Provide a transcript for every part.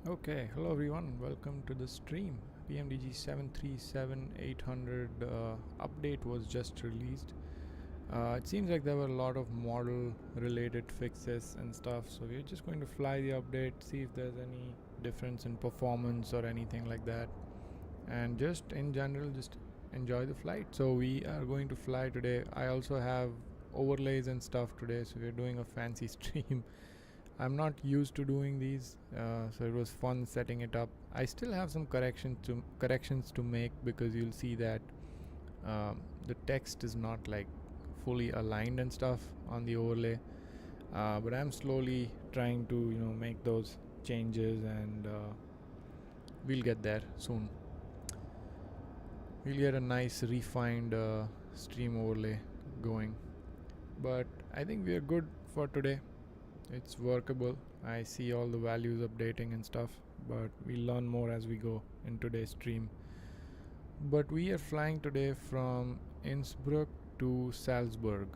Okay, hello everyone, welcome to the stream. PMDG 737-800 update was just released. It seems like there were a lot of model related fixes and stuff, so we're just going to fly the update, see if there's any difference in performance or anything like that, and just in general just enjoy the flight. So we are going to fly today. I also have overlays and stuff today, so we're doing a fancy stream. I'm not used to doing these, so it was fun setting it up. I still have some corrections to make, because you'll see that the text is not like fully aligned and stuff on the overlay. But I'm slowly trying to make those changes, and we'll get there soon. We'll get a nice refined stream overlay going. But I think we are good for today. It's workable. I see all the values updating and stuff, but we'll learn more as we go in today's stream. But we are flying today from Innsbruck to Salzburg,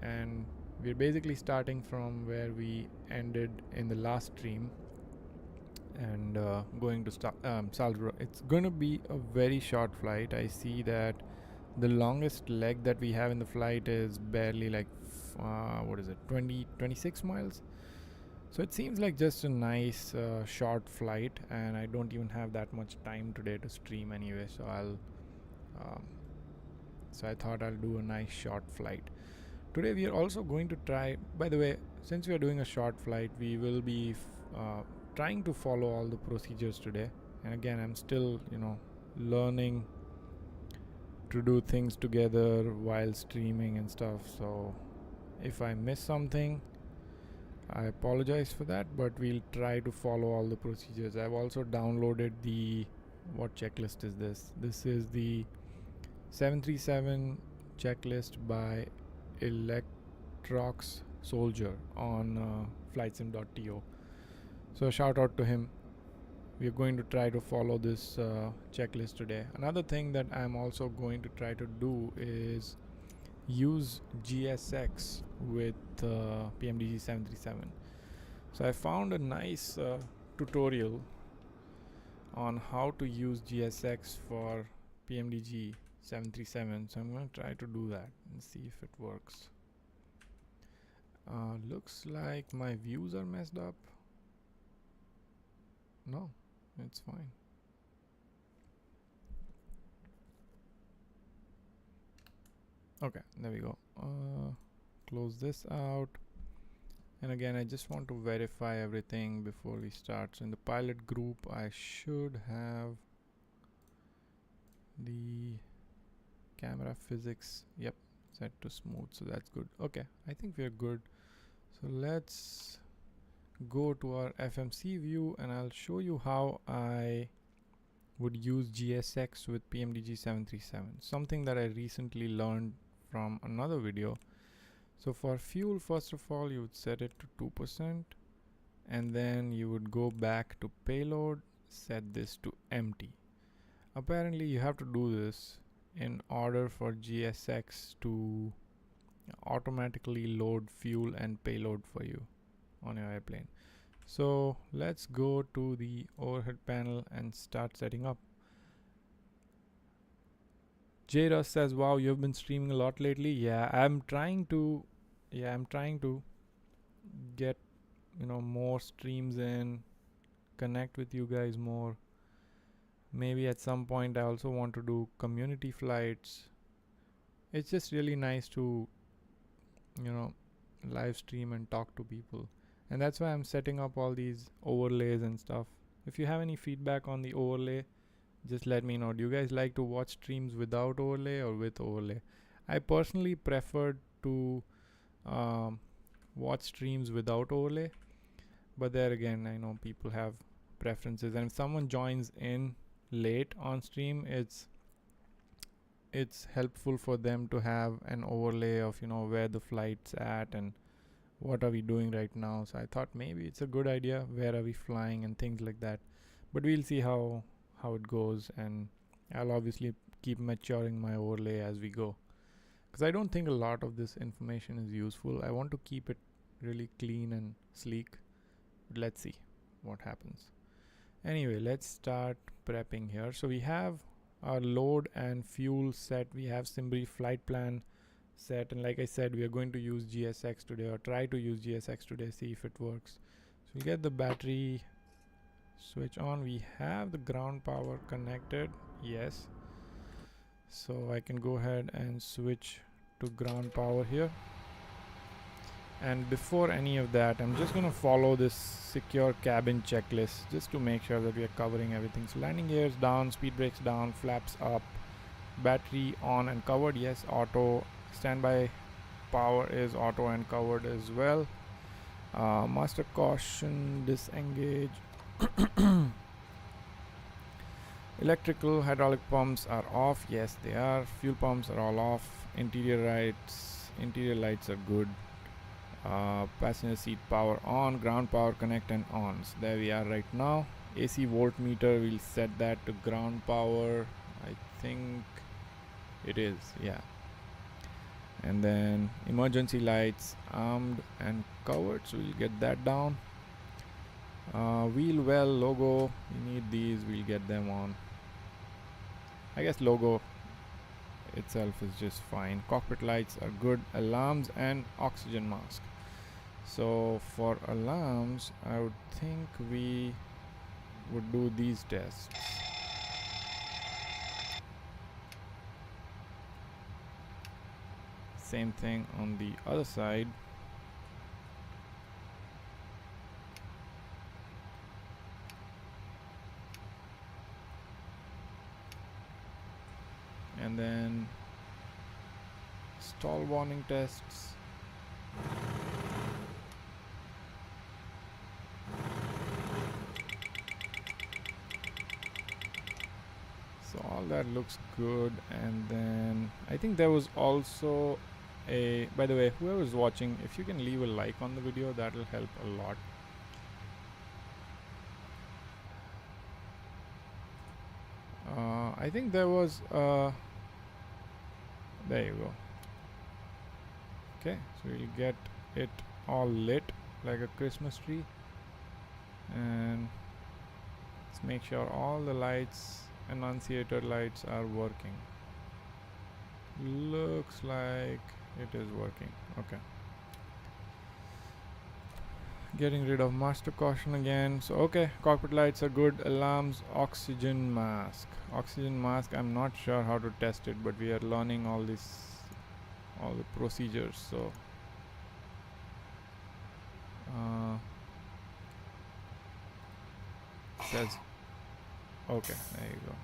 and we're basically starting from where we ended in the last stream and going to Salzburg. It's going to be a very short flight. I see that the longest leg that we have in the flight is barely like 26 miles. So it seems like just a nice short flight, and I don't even have that much time today to stream anyway, so I thought I'll do a nice short flight. Today we are also going to try, by the way, since we are doing a short flight, we will be trying to follow all the procedures today. And again, I'm still learning to do things together while streaming and stuff, so if I miss something, I apologize for that, but we'll try to follow all the procedures. I've also downloaded what checklist is this? This is the 737 checklist by Electrox Soldier on flightsim.to. So shout out to him. We're going to try to follow this checklist today. Another thing that I'm also going to try to do is use GSX with PMDG 737. So I found a nice tutorial on how to use GSX for PMDG 737. So I'm going to try to do that and see if it works. Looks like my views are messed up. No, it's fine. Okay, there we go. Close this out, and again I just want to verify everything before we start. So in the pilot group I should have the camera physics, yep, set to smooth, so that's good. Okay, I think we're good. So let's go to our FMC view, and I'll show you how I would use GSX with PMDG 737, something that I recently learned from another video. So for fuel, first of all, you would set it to 2%, and then you would go back to payload, set this to empty. Apparently you have to do this in order for GSX to automatically load fuel and payload for you on your airplane. So let's go to the overhead panel and start setting up. J-Russ says, wow, you've been streaming a lot lately. Yeah, I'm trying to get more streams in, connect with you guys more. Maybe at some point I also want to do community flights. It's just really nice to live stream and talk to people, and that's why I'm setting up all these overlays and stuff. If you have any feedback on the overlay, just let me know. Do you guys like to watch streams without overlay or with overlay? I personally prefer to watch streams without overlay, but there again, I know people have preferences, and if someone joins in late on stream, it's helpful for them to have an overlay of where the flight's at and what are we doing right now. So I thought maybe it's a good idea, where are we flying and things like that. But we'll see how it goes, and I'll obviously keep maturing my overlay as we go, because I don't think a lot of this information is useful. I want to keep it really clean and sleek, but let's see what happens. Anyway, let's start prepping here. So we have our load and fuel set. We have SIMBRI flight plan set, and like I said, we are going to use GSX today, or try to use GSX today, see if it works. So we'll get the battery switch on. We have the ground power connected, yes, so I can go ahead and switch to ground power here. And before any of that, I'm just gonna follow this secure cabin checklist just to make sure that we are covering everything. So landing gears down, speed brakes down, flaps up, battery on and covered, yes, auto. Standby power is auto and covered as well. Master caution, disengage. Electrical hydraulic pumps are off, yes they are. Fuel pumps are all off. Interior lights are good. Passenger seat power on, ground power connect and on. So there we are right now. AC voltmeter, we'll set that to ground power, I think it is, yeah. And then emergency lights armed and covered, so we'll get that down. Wheel well logo, we need these, we'll get them on. I guess logo itself is just fine. Cockpit lights are good. Alarms and oxygen mask. So for alarms, I would think we would do these tests. Same thing on the other side. And then stall warning tests. So all that looks good. And then I think there was also a, by the way, whoever's watching, if you can leave a like on the video, that will help a lot. I think there was there you go. Okay, so we'll get it all lit like a Christmas tree, and let's make sure all the lights, annunciator lights, are working. Looks like it is working. Okay, getting rid of master caution again. So okay, cockpit lights are good. Alarms, oxygen mask. Oxygen mask, I'm not sure how to test it, but we are learning all the procedures. So says okay, there you go.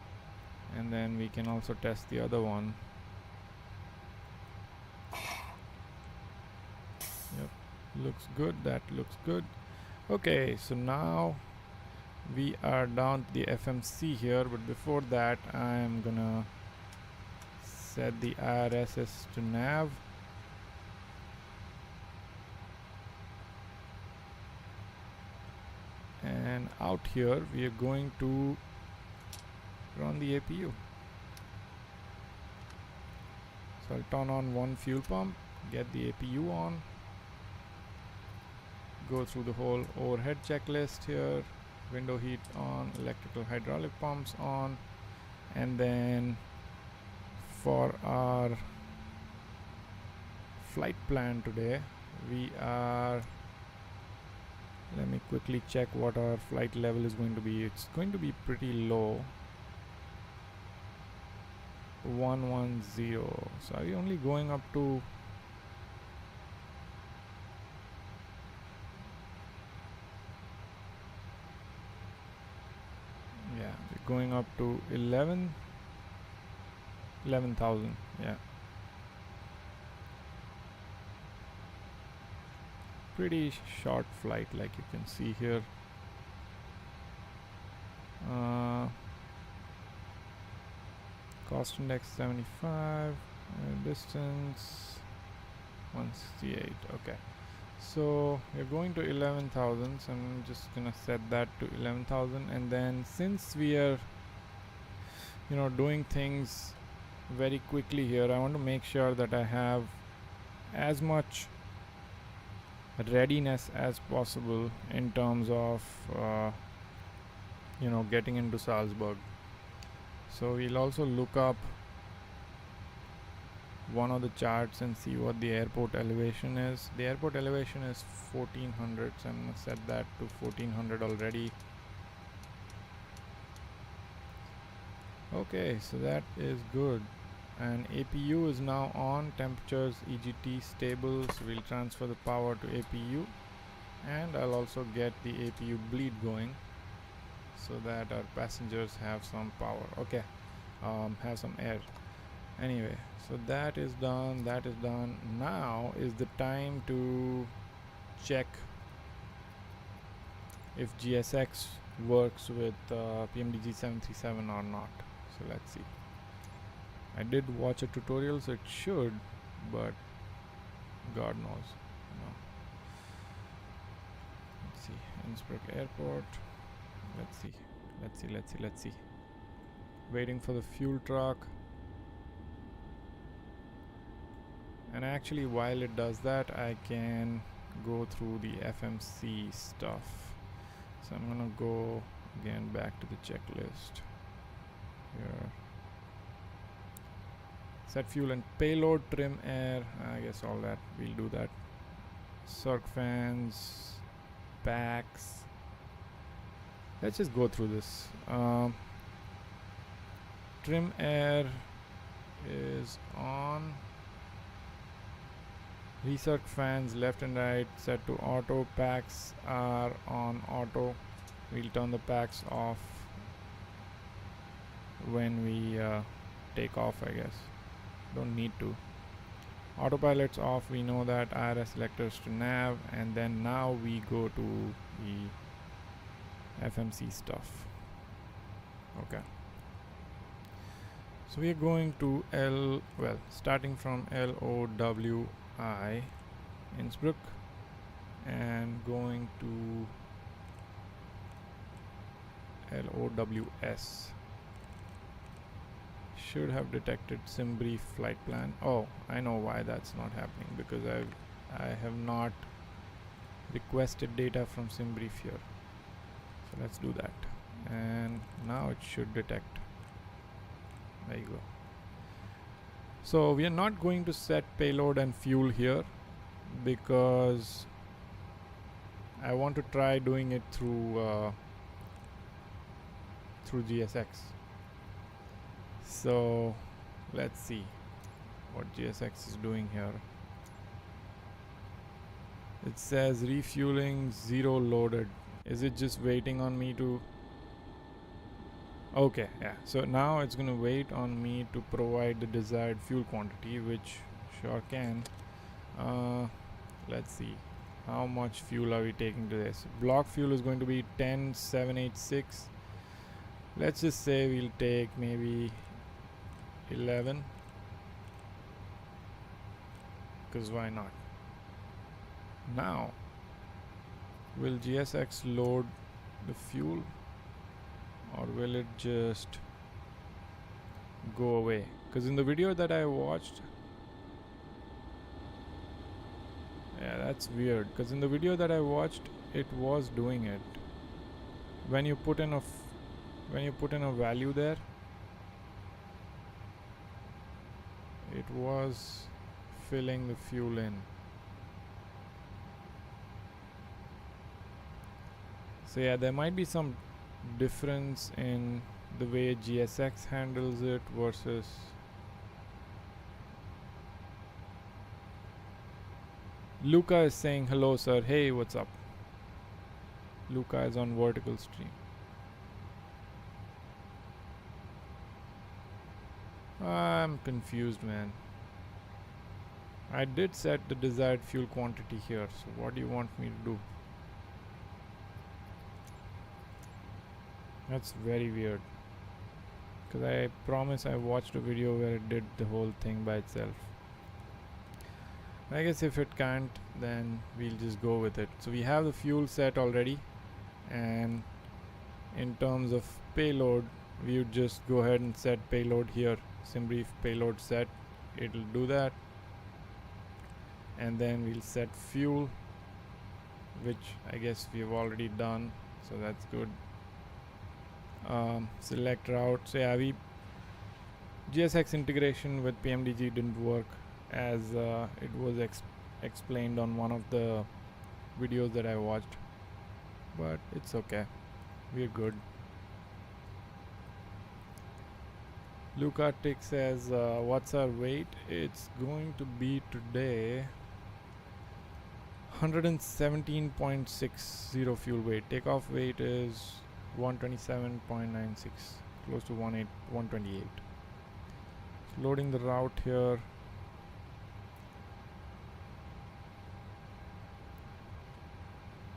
And then we can also test the other one. Yep, looks good. That looks good. Okay, so now we are down to the FMC here, but before that I'm gonna set the IRSS to nav. And out here we are going to run the APU. So I'll turn on one fuel pump, get the APU on, go through the whole overhead checklist here. Window heat on, electrical hydraulic pumps on, and then for our flight plan today, we are, let me quickly check what our flight level is going to be. It's going to be pretty low, 110. So are we only going up to going up to 11,000. Yeah, pretty short flight, like you can see here. Cost index 75, distance 168. Okay, so we're going to 11,000, so I'm just gonna set that to 11,000. And then since we are doing things very quickly here, I want to make sure that I have as much readiness as possible in terms of getting into Salzburg. So we'll also look up one of the charts and see what the airport elevation is. The airport elevation is 1400, so I'm gonna set that to 1400 already. Okay, so that is good. And APU is now on, temperatures EGT stable, so we'll transfer the power to APU, and I'll also get the APU bleed going so that our passengers have some power. Okay, have some air. Anyway, so that is done. Now is the time to check if GSX works with PMDG 737 or not. So let's see. I did watch a tutorial, so it should, but God knows. No. Let's see, INNSBRUCK Airport. Let's see. Waiting for the fuel truck. And actually, while it does that, I can go through the FMC stuff. So I'm gonna go again back to the checklist here. Set fuel and payload, trim air, I guess all that, we'll do that. Circ fans, packs. Let's just go through this. Trim air is on. Recirc fans left and right set to auto. Packs are on auto. We'll turn the packs off when we take off, I guess. Don't need to. Autopilot's off, we know that. IRS selectors to nav, and then now we go to the FMC stuff. Okay. So we are going to starting from LOWI INNSBRUCK and going to LOWS. Should have detected SimBrief flight plan. Oh, I know why that's not happening, because I have not requested data from SimBrief here. So let's do that, and now it should detect. There you go. So we are not going to set payload and fuel here because I want to try doing it through GSX. So let's see what GSX is doing here. It says refueling 0 loaded. Is it just waiting on me to... Okay, yeah. So now it's going to wait on me to provide the desired fuel quantity, which sure can. Let's see. How much fuel are we taking to this? Block fuel is going to be 10,786. Let's just say we'll take maybe 11, because why not? Now, will GSX load the fuel, or will it just go away? Because in the video that I watched, yeah, that's weird, because in the video that I watched, it was doing it. When you put in a value there, it was filling the fuel in. So yeah, there might be some difference in the way GSX handles it versus... Luca is saying hello sir. Hey, what's up? Luca is on vertical stream. I'm confused, man. I did set the desired fuel quantity here, so what do you want me to do? That's very weird, because I promise I watched a video where it did the whole thing by itself. I guess if it can't, then we'll just go with it. So we have the fuel set already, and in terms of payload, we would just go ahead and set payload here. SimBrief payload set, it'll do that, and then we'll set fuel, which I guess we've already done, so that's good. select route. So yeah, GSX integration with PMDG didn't work as it was explained on one of the videos that I watched, but it's okay, we're good. Luke Arctic says, what's our weight? It's going to be today 117.60 fuel weight. Takeoff weight is 127.96, close to 128. Loading the route here.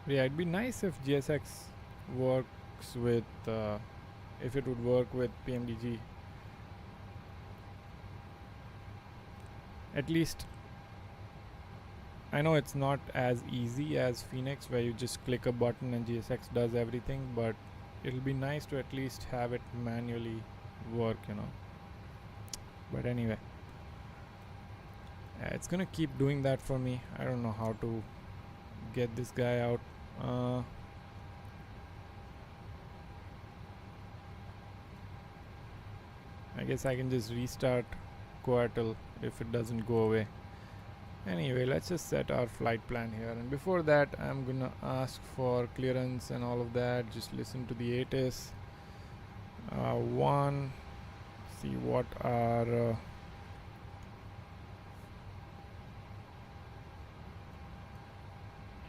Yeah, it'd be nice if GSX works with, if it would work with PMDG. At least, I know it's not as easy as Phoenix where you just click a button and GSX does everything, but it'll be nice to at least have it manually work, you know. But anyway, it's gonna keep doing that for me. I don't know how to get this guy out. I guess I can just restart Coatel if it doesn't go away. Anyway, let's just set our flight plan here, and before that I'm gonna ask for clearance and all of that. Just listen to the ATIS. See what our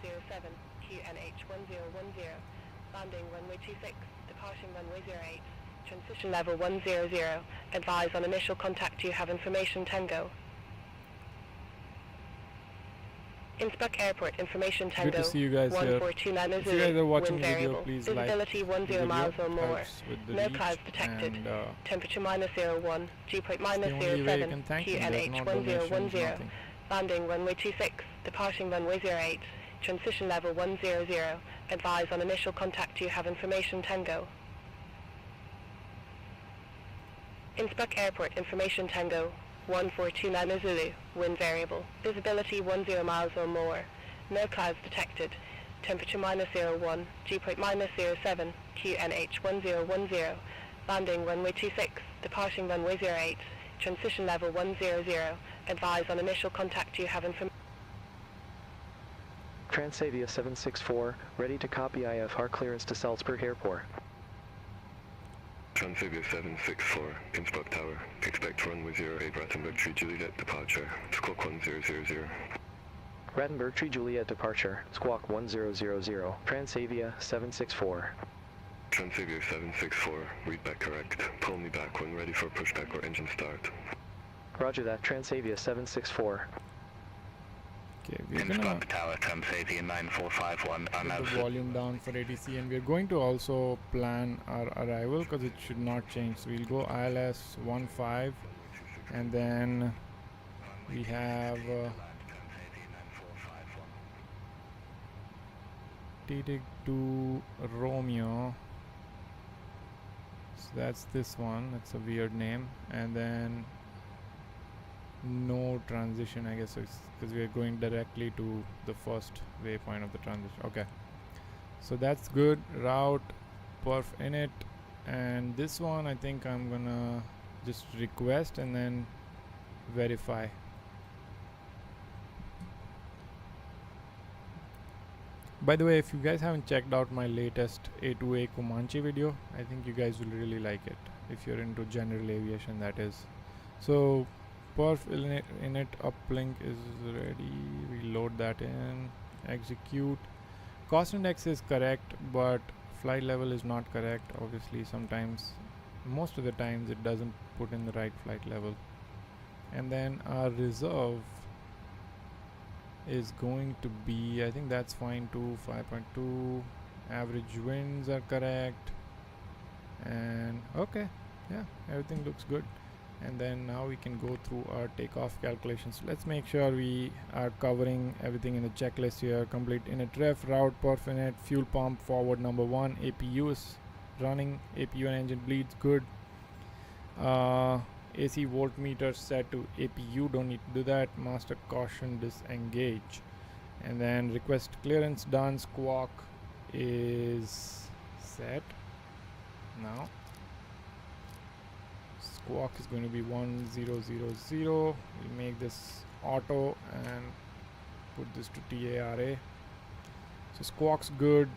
07 QNH1010, landing runway 26, departing runway 08, transition level 100, advise on initial contact you have information Tango. INNSBRUCK Airport information Tango. Good to see you guys here. 1429 If you guys are watching the video, please visibility like 10 miles or more. No clouds reach, detected. and Temperature -01. Dew point the only way you -07. can thank them. There's no donations, QNH1010. nothing. Landing runway 26. Departing runway 08. Transition level 100. Advise on initial contact you have information Tango. INNSBRUCK Airport information Tango. 1429 Zulu. Wind variable. Visibility 10 miles or more. No clouds detected. Temperature -01. Dew point -07. QNH1010. Landing runway 26. Departing runway 08. Transition level 100. Advise on initial contact you have information. Transavia 764, ready to copy IFR clearance to Salzburg Airport. Transavia 764, INNSBRUCK Tower. Expect runway 08, Rattenberg 3 Juliet departure. Squawk 1000. Rattenberg 3 Juliet departure, squawk 1000, Transavia 764. Transavia 764, read back correct. Pull me back when ready for pushback or engine start. Roger that, Transavia 764. Okay, we're gonna INNSBRUCK Tower, Transavia 9451, put the volume down for ATC, and we're going to also plan our arrival because it should not change. So we'll go ILS 15, and then we have TTIG to Romeo. So that's this one. That's a weird name, and then no transition, I guess, because we are going directly to the first waypoint of the transition. Okay, so that's good. Route perf init, and this one I think I'm gonna just request and then verify. By the way, if you guys haven't checked out my latest A2A Comanche video, I think you guys will really like it if you're into general aviation, that is. So perf init uplink is ready. We load that in, execute. Cost index is correct, but flight level is not correct. Obviously, sometimes, most of the times, it doesn't put in the right flight level. And then our reserve is going to be, I think that's fine too, 5.2. Average winds are correct, and okay, yeah, everything looks good. And then now we can go through our takeoff calculations. Let's make sure we are covering everything in the checklist here. Complete init ref, route perf init, fuel pump forward number 1, APU is running, APU and engine bleeds, good. AC voltmeter set to APU, don't need to do that. Master caution disengage, and then request clearance done. Squawk is set. Now squawk is going to be 1000. We'll make this auto and put this to TARA. So squawk's good,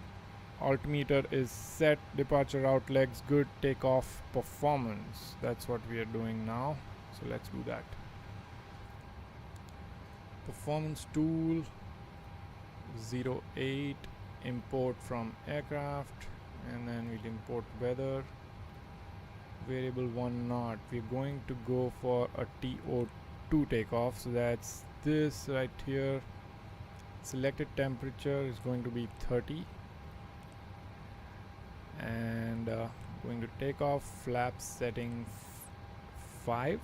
altimeter is set, departure route legs good, takeoff performance. That's what we are doing now. So let's do that. Performance tool 08, import from aircraft, and then we'll import weather. Variable 1 knot. We're going to go for a TO2 takeoff, so that's this right here. Selected temperature is going to be 30, and going to take off, flaps setting 5,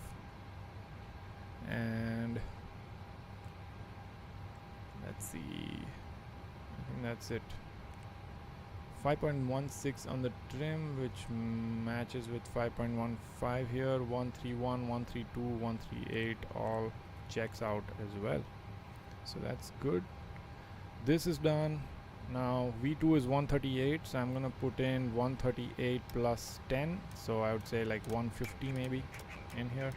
and let's see, I think that's it. 5.16 on the trim, which matches with 5.15 here. 131, 132, 138 all checks out as well, so that's good. This is done. Now V2 is 138, so I'm gonna put in 138 plus 10, so I would say like 150 maybe in here.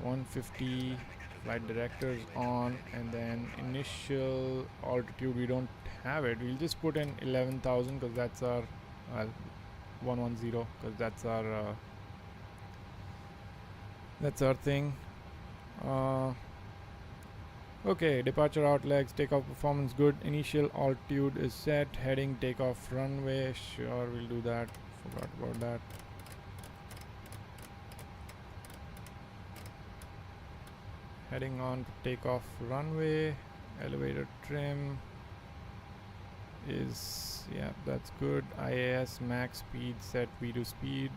150, flight directors on, and then initial altitude, we don't have it. We'll just put in 11,000 because that's our 110 because that's our thing. Okay, departure out legs, takeoff performance good, initial altitude is set, heading takeoff runway, sure, we'll do that, forgot about that. Heading on to takeoff runway, elevator trim is, yeah, that's good. IAS max speed set V2 speed.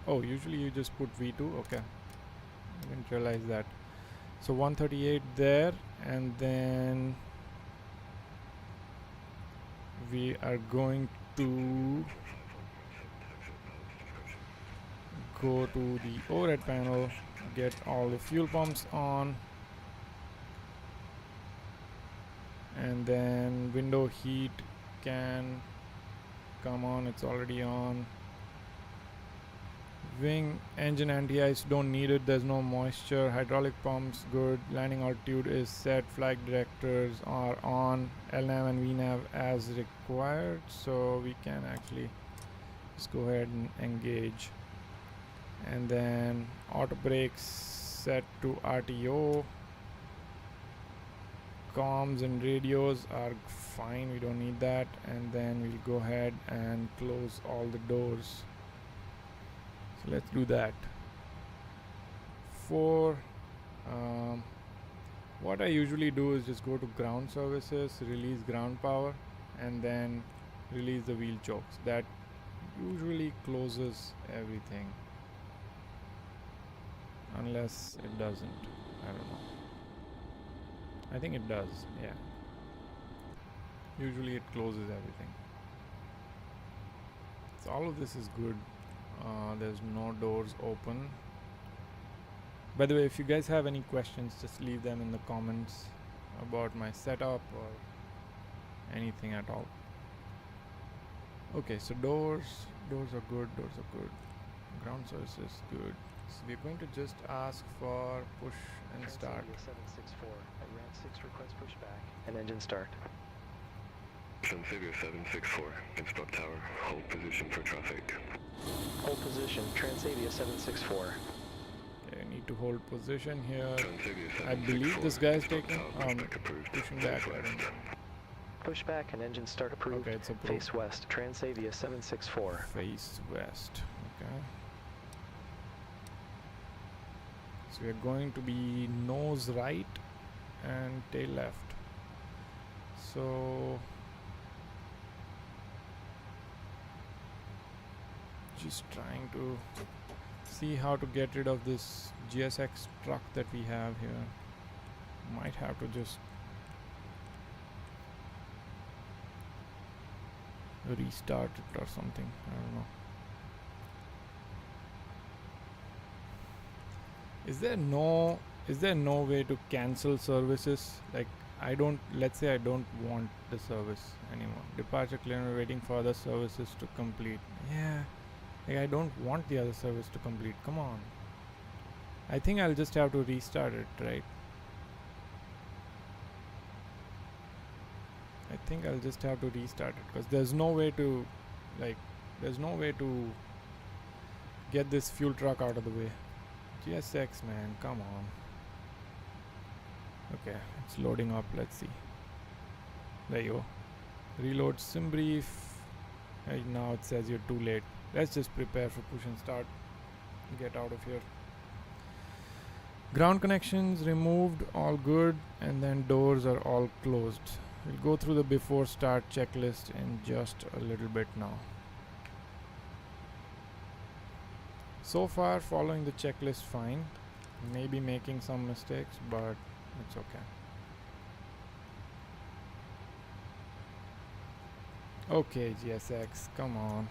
Oh, usually you just put V2, okay, I didn't realize that. So 138 there, and then we are going to go to the overhead panel, get all the fuel pumps on, and then window heat can come on, it's already on. Wing engine anti-ice, don't need it, there's no moisture. Hydraulic pumps good, landing altitude is set, flight directors are on, LNAV and VNAV as required, so we can actually just go ahead and engage. And then auto brakes set to RTO. Comms and radios are fine, we don't need that. And then we'll go ahead and close all the doors. So let's do that. For what I usually do is just go to ground services, release ground power, and then release the wheel chokes. That usually closes everything, unless it doesn't. I don't know. I think it does, yeah. Usually it closes everything. So all of this is good. There's no doors open. By the way, if you guys have any questions, just leave them in the comments about my setup or anything at all. Okay, so doors are good, ground services good. So we're going to just ask for push and start. 764 at ramp 6 request pushback and engine start. Transavia 764, INNSBRUCK Tower, hold position for traffic. Hold position, Transavia 764. Okay, I need to hold position here. Transavia 764, I believe this guy is INNSBRUCK taking Tower, pushback approved. pushing back. Face I don't west. know. Pushback and engine start approved. Okay, it's approved. Face west, Transavia 764. Face west. Okay. So we are going to be nose right and tail left. So just trying to see how to get rid of this GSX truck that we have here. Might have to just restart it or something. I don't know. Is there no way to cancel services? Like let's say I don't want the service anymore. Departure clearance, waiting for other services to complete. Yeah, like I don't want the other service to complete. Come on. I think I'll just have to restart it, right? I think I'll just have to restart it because there's no way to get this fuel truck out of the way. GSX, man, come on. Okay, it's loading up. Let's see. There you go. Reload sim brief. Right now it says you're too late. Let's just prepare for push and start. Get out of here. Ground connections removed, all good, and then doors are all closed. We'll go through the before start checklist in just a little bit now. So far following the checklist fine. Maybe making some mistakes, but it's okay. Okay, GSX, come on.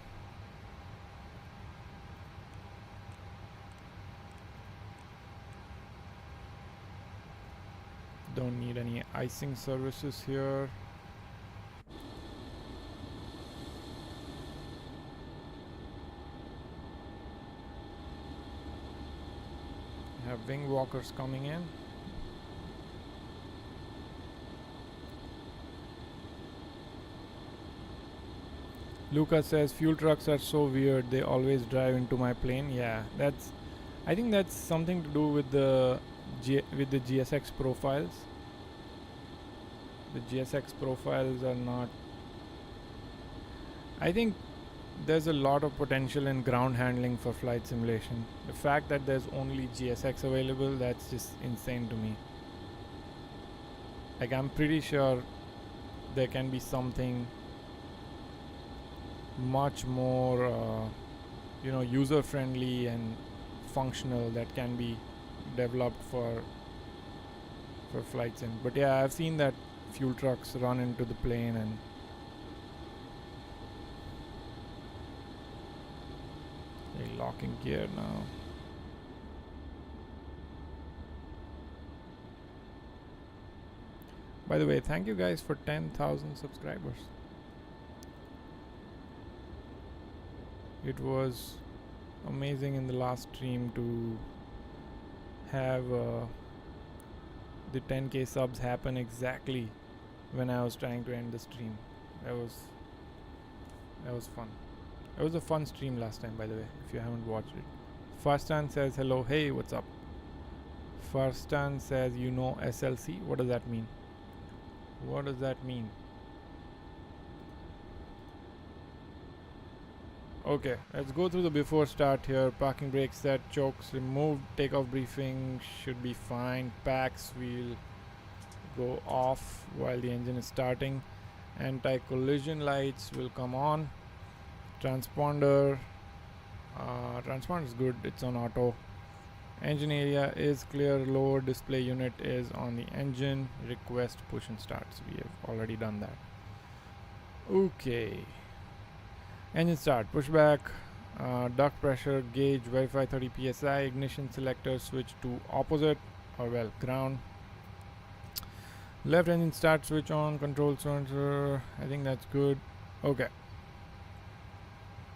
Don't need any icing services here. Have wing walkers coming in. Lucas says fuel trucks are so weird, they always drive into my plane. Yeah, I think that's something to do with the GSX profiles. The GSX profiles are not, I think there's a lot of potential in ground handling for flight simulation. The fact that there's only GSX available, that's just insane to me. Like, I'm pretty sure there can be something much more user friendly and functional that can be developed for flight sim. But yeah, I've seen that fuel trucks run into the plane and they're locking gear now. By the way, thank you guys for 10,000 subscribers. It was amazing in the last stream to have the 10k subs happen exactly when I was trying to end the stream. That was fun. It was a fun stream last time, by the way, if you haven't watched it. Farstan says hello. Hey, what's up? Farstan says, you know SLC? What does that mean? What does that mean? Okay, let's go through the before start here. Parking brake set, chokes removed, takeoff briefing should be fine. Packs will go off while the engine is starting. Anti-collision lights will come on. Transponder is good, it's on auto. Engine area is clear, lower display unit is on the engine. Request push and start, so we have already done that. Okay. Engine start, pushback, duct pressure gauge, verify 30 psi, ignition selector, switch to opposite, or well, ground. Left engine start, switch on, control center, I think that's good. Okay.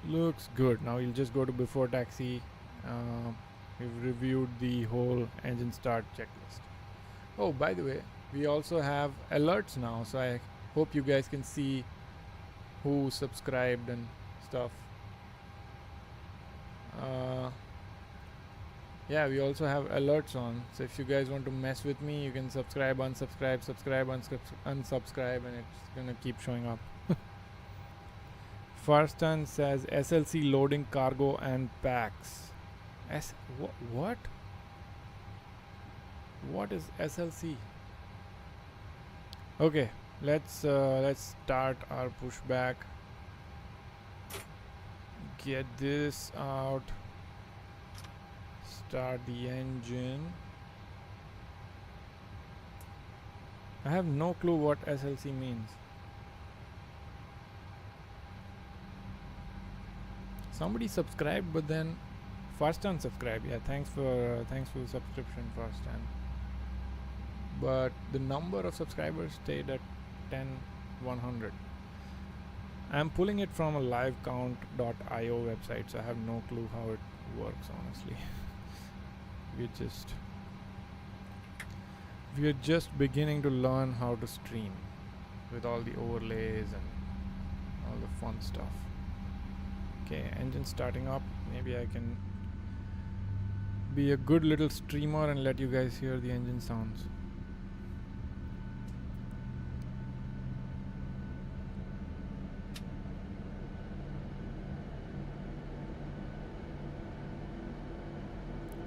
Looks good. Now we'll just go to before taxi. We've reviewed the whole engine start checklist. Oh, by the way, we also have alerts now, so I hope you guys can see who subscribed and stuff. Yeah, we also have alerts on, so if you guys want to mess with me, you can subscribe, unsubscribe, subscribe, unsubscribe, and it's gonna keep showing up. Farstan says SLC loading cargo and packs. What? What is SLC? Okay, let's start our pushback. Get this out. Start the engine. I have no clue what SLC means. Somebody subscribed, but then Farstan subscribed. Yeah, thanks for the subscription, Farstan. but the number of subscribers stayed at 10,100. I'm pulling it from a livecount.io website, so I have no clue how it works, honestly. We're just beginning to learn how to stream with all the overlays and all the fun stuff. Okay, engine starting up. Maybe I can be a good little streamer and let you guys hear the engine sounds.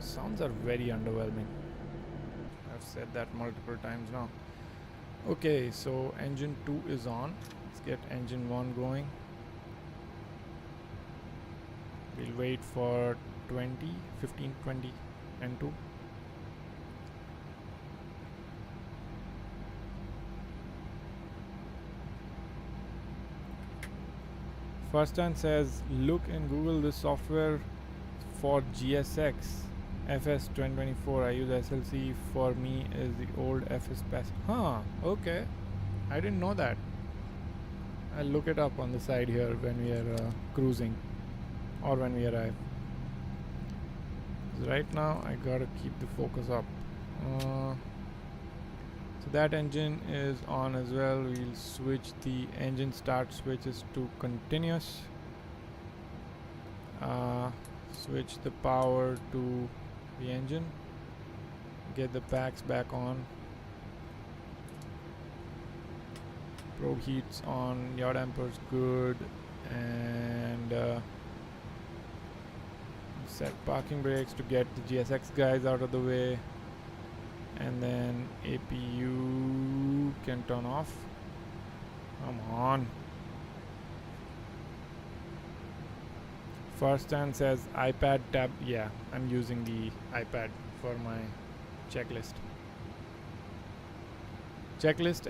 Sounds are very underwhelming. I've said that multiple times now. Okay, so engine 2 is on. Let's get engine 1 going. We'll wait for 15, 20 and 2. First one says, look in Google this software for GSX FS 2024. I use SLC. For me is the old FS pass. Huh, okay. I didn't know that. I'll look it up on the side here when we are cruising or when we arrive. So right now I gotta keep the focus up. So that engine is on as well. We'll switch the engine start switches to continuous. Switch the power to the engine. Get the packs back on. Probe heats on. Yaw dampers good. And set parking brakes to get the GSX guys out of the way. And then APU can turn off. Come on. First stand says iPad tab. Yeah, I'm using the iPad for my checklist.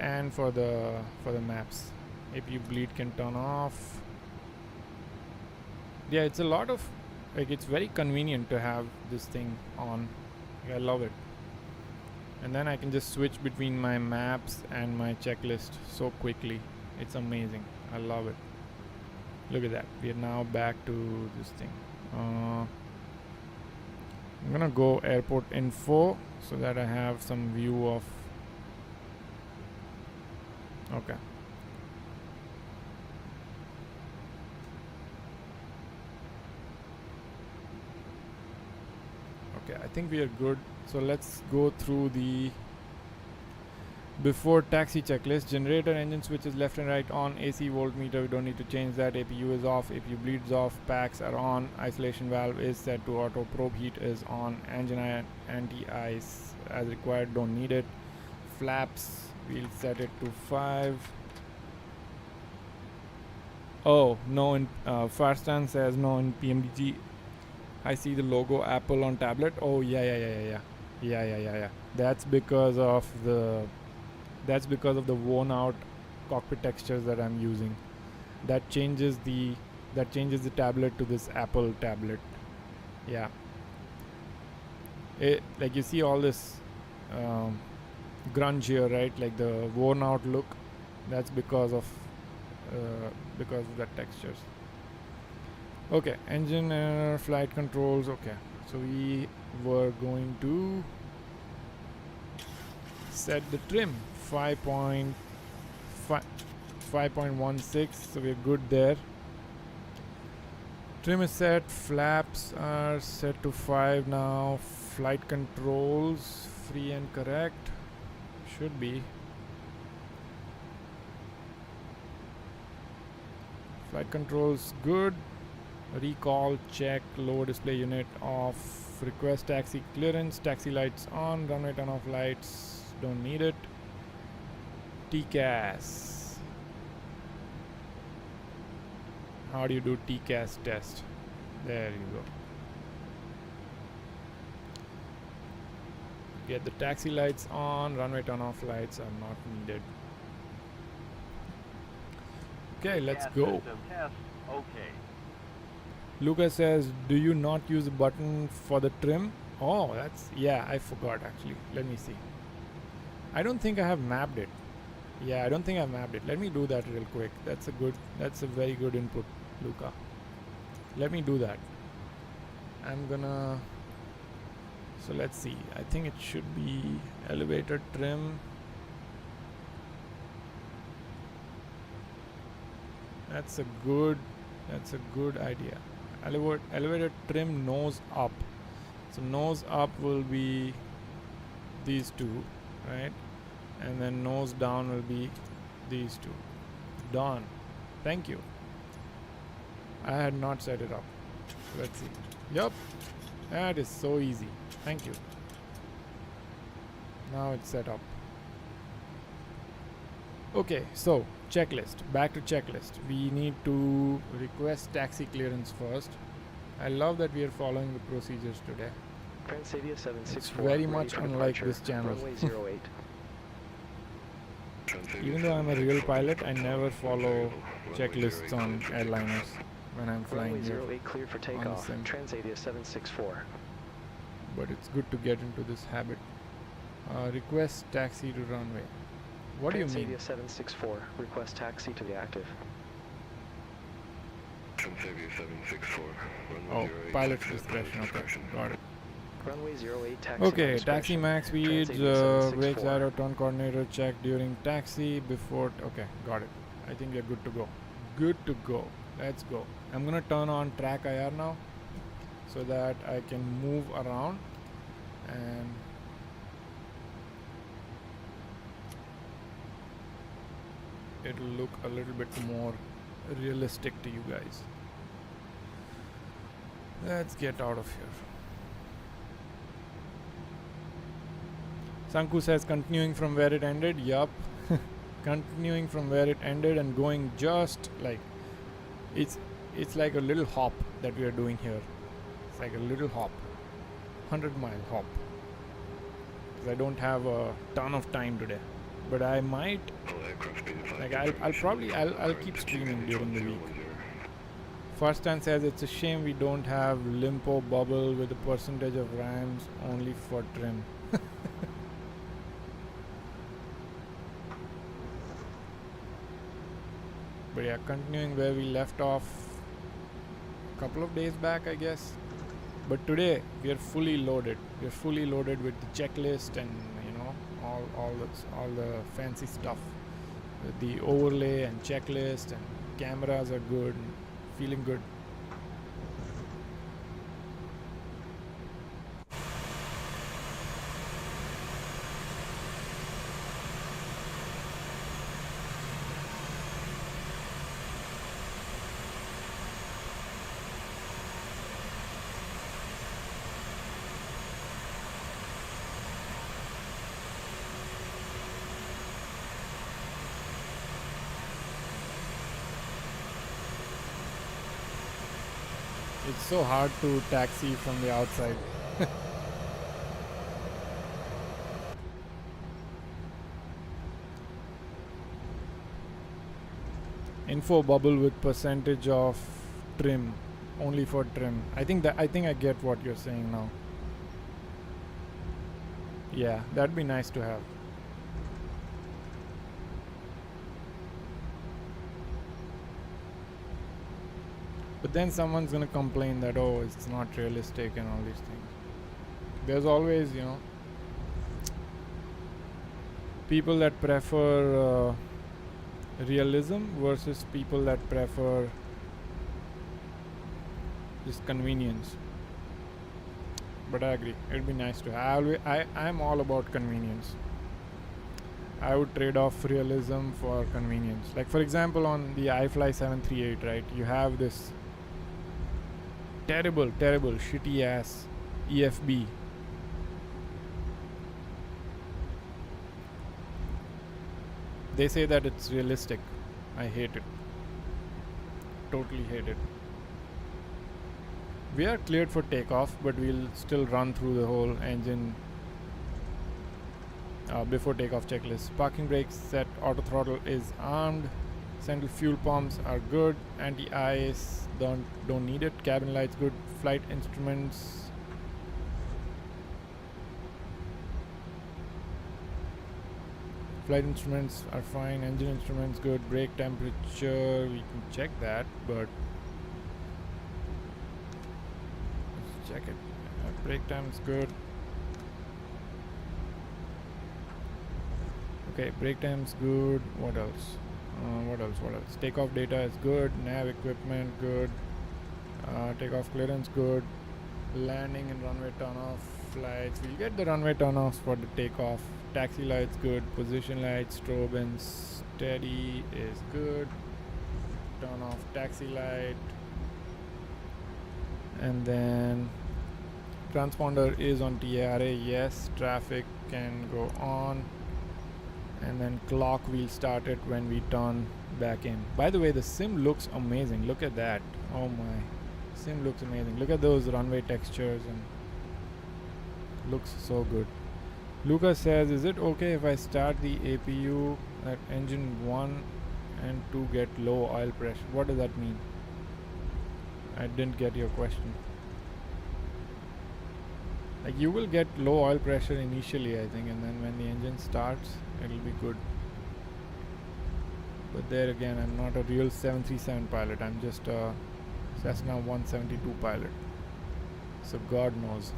And for the maps. APU bleed can turn off. Yeah, it's a lot of it's very convenient to have this thing on. I love it. And then I can just switch between my maps and my checklist so quickly. It's amazing. I love it. Look at that. We are now back to this thing. I'm gonna go airport info so that I have some view of. Okay. Okay, I think we are good. So let's go through the before taxi checklist. Generator engine switches left and right on. AC voltmeter, we don't need to change that. APU is off. APU bleeds off. Packs are on. Isolation valve is set to auto. Probe heat is on. Engine anti-ice as required, don't need it. Flaps, we'll set it to 5. Oh, no, in Farstan says no in PMDG. I see the logo Apple on tablet. Oh yeah. That's because of the worn out cockpit textures that I'm using. That changes the tablet to this Apple tablet. Yeah. Like you see all this grunge here, right? Like the worn out look. That's because of the textures. Okay, engine flight controls. Okay, so we were going to set the trim 5.16, so we're good there. Trim is set, flaps are set to 5 now. Flight controls free and correct, should be. Flight controls good. Recall, check, lower display unit off, request taxi clearance, taxi lights on, runway turn off lights, don't need it. TCAS. How do you do TCAS test? There you go. Get the taxi lights on, runway turn off lights are not needed. Okay, let's go. Okay. Lucas says, do you not use a button for the trim? Oh, yeah, I forgot actually. Let me see. I don't think I have mapped it. Yeah, I don't think I've mapped it. Let me do that real quick. That's a very good input, Luca. Let me do that. I'm gonna, so let's see. I think it should be elevator trim. That's a good idea. Elevator trim nose up. So nose up will be these two, right? And then nose down will be these two. Done. Thank you. I had not set it up. Let's see. Yup. That is so easy. Thank you. Now it's set up. Okay, so checklist. Back to checklist. We need to request taxi clearance first. I love that we are following the procedures today. Transavia 764. It's very much unlike this channel. Runway 08. Even though I'm a real pilot, I never follow checklists on airliners when I'm flying Runway here. 08 cleared for takeoff. sim. Transavia 764. But it's good to get into this habit. Request taxi to runway. What do you mean? Transavia 764. Request taxi to the active. Transavia 764. Oh, Runway 08. pilot's taxi at discretion. Okay, discretion. got it. Runway 08 taxi. Okay, discretion. taxi max speeds, Transavia brake 764. gyro, turn coordinator check during taxi before. Okay, got it. I think we're good to go. Good to go. Let's go. I'm gonna turn on track IR now, so that I can move around and it'll look a little bit more realistic to you guys. Let's get out of here. Sanku says continuing from where it ended. Yup. Continuing from where it ended and going just like it's like a little hop that we are doing here. It's like a little hop. 100-mile hop. Because I don't have a ton of time today. But I might, All aircraft be advised like that I'll information probably is I'll required keep to streaming change during the week. 1010. First time says it's a shame we don't have limpo bubble with a percentage of RAMs only for trim. But yeah, continuing where we left off a couple of days back, I guess. But today we are fully loaded. We are fully loaded with the checklist and all the fancy stuff. The overlay and checklist and cameras are good. Feeling good. It's so hard to taxi from the outside. Info bubble with percentage of trim, only for trim. I think I get what you're saying now. Yeah, that'd be nice to have. But then someone's gonna complain that, oh, it's not realistic and all these things. There's always, people that prefer realism versus people that prefer just convenience. But I agree, it'd be nice to have. I'm all about convenience. I would trade off realism for convenience. Like for example, on the iFly 738, right? You have this terrible shitty ass EFB. They say that it's realistic. I hate it. Totally hate it. We are cleared for takeoff, but we'll still run through the whole engine before takeoff checklist. Parking brakes set, auto throttle is armed. Central fuel pumps are good. Anti-ice don't need it. Cabin lights good. Flight instruments. Flight instruments are fine, engine instruments good, brake temperature, we can check that, but let's check it. Brake time is good. Okay, brake time is good. What else? What else? Takeoff data is good, nav equipment good, takeoff clearance good, landing and runway turn-off lights. We'll get the runway turn-offs for the takeoff. Taxi lights good, position lights, strobe and steady is good. Turn off taxi light, and then transponder is on TARA. Yes, traffic can go on, and then clock we'll start it when we turn back in. By the way, the sim looks amazing. Look at that. Oh my, sim looks amazing. Look at those runway textures, and looks so good. Lucas says, is it okay if I start the APU at engine 1 and 2 get low oil pressure? What does that mean? I didn't get your question. Like, you will get low oil pressure initially, I think, and then when the engine starts, it'll be good. But there again, I'm not a real 737 pilot. I'm just a Cessna 172 pilot. So God knows.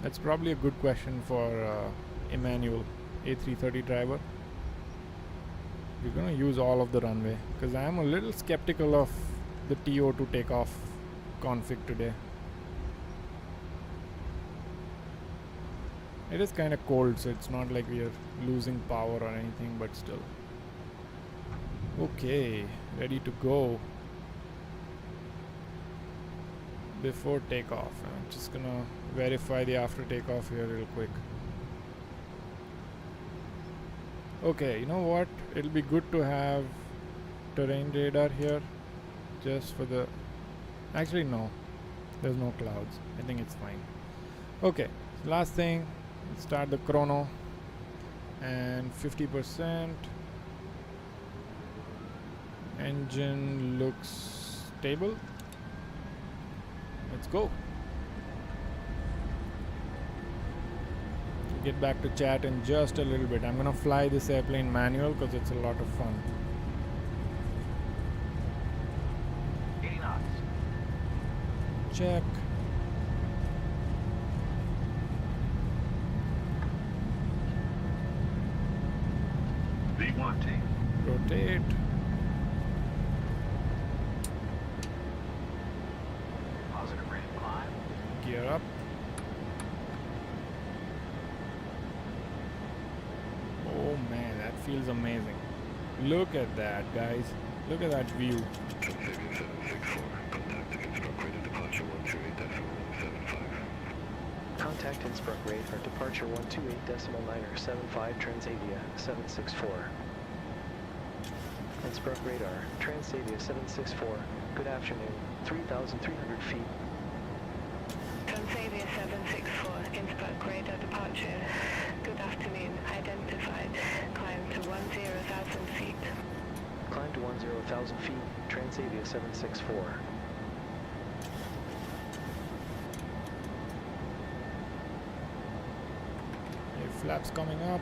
That's probably a good question for Emmanuel, A330 driver. We're gonna use all of the runway because I am a little skeptical of the TO2 takeoff config today. It is kind of cold, so it's not like we are losing power or anything, but still. Okay, ready to go. Before takeoff, I'm just gonna verify the after takeoff here real quick. Okay, you know what, it'll be good to have terrain radar here just for the, actually no, there's no clouds, I think it's fine. Okay, so last thing, let's start the chrono, and 50%. Engine looks stable. Let's go. Get back to chat in just a little bit. I'm gonna fly this airplane manual because it's a lot of fun. 80 knots. Check. V1T. Rotate. Positive rate of climb. Gear up. Oh man, that feels amazing. Look at that, guys. Look at that view. Transavia 764, contact INNSBRUCK radar departure 128.75. Contact INNSBRUCK radar departure 128.975 Transavia 764. INNSBRUCK radar, Transavia 764. Good afternoon, 3,300 feet. Transavia 764, INNSBRUCK radar departure. Good afternoon, identified. Climb to 10,000 feet. Climb to 10,000 feet, Transavia 764. Okay, flaps coming up.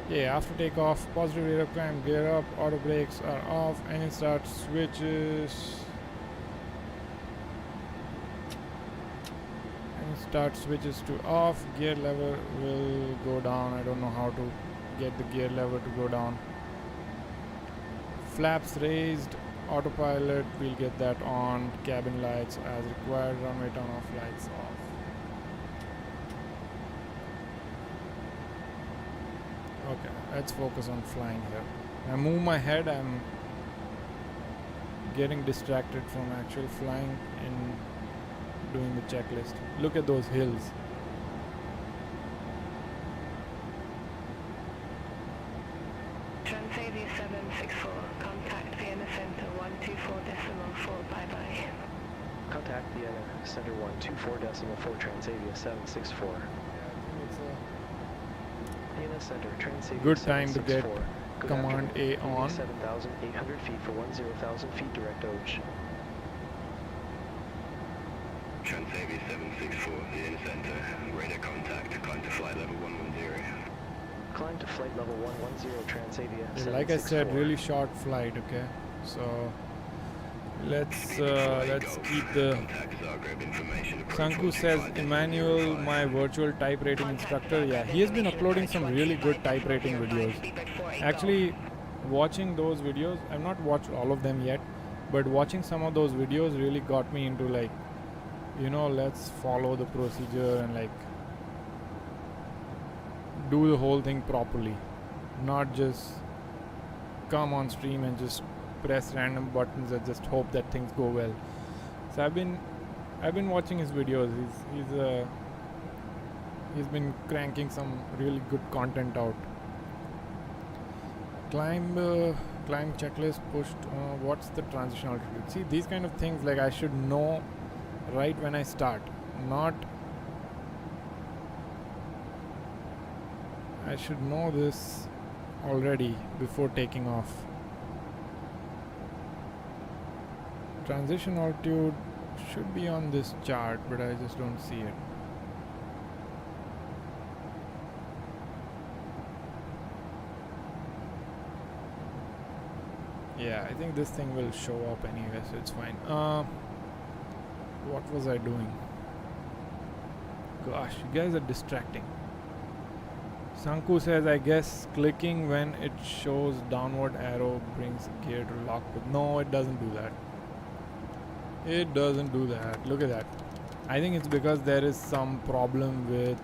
Yeah, after takeoff, positive rate of climb, gear up, auto brakes are off, engine start switches. Engine start switches to off, gear lever will go down. I don't know how to get the gear lever to go down. Flaps raised, autopilot, we'll get that on, cabin lights as required, runway turn off lights off. Okay, let's focus on flying here. I move my head, I'm getting distracted from actual flying and doing the checklist. Look at those hills. Transavia 764, contact Vienna Center 124.4, bye-bye. Contact Vienna Center 124.4 Transavia 764. INS Center, Transavia good time to get 764. Good Command A afternoon. on. 7,800 feet for 10,000 feet direct OJ. Transavia 764, the inner center. Radar contact. Climb to flight level 110. Climb to flight level 110, Transavia Yeah, like I said, 764. really short flight. Okay, so let's keep the. Contact Zagreb information. Sanku says Emmanuel, my virtual type rating instructor. Yeah, he has been uploading some really good type rating videos. Actually, watching those videos, I've not watched all of them yet, but watching some of those videos really got me into, like, you know, let's follow the procedure and like do the whole thing properly, not just come on stream and just press random buttons and just hope that things go well. So I've been watching his videos. He's been cranking some really good content out. Climb checklist pushed. What's the transition altitude? See, these kind of things, like, I should know right when I start, not I should know this already before taking off. Transition altitude should be on this chart, but I just don't see it. Yeah, I think this thing will show up anyway, so it's fine. What was I doing? Gosh, you guys are distracting. Sanku says, I guess clicking when it shows downward arrow brings gear to lock with. No, it doesn't do that. It doesn't do that. Look at that. I think it's because there is some problem with,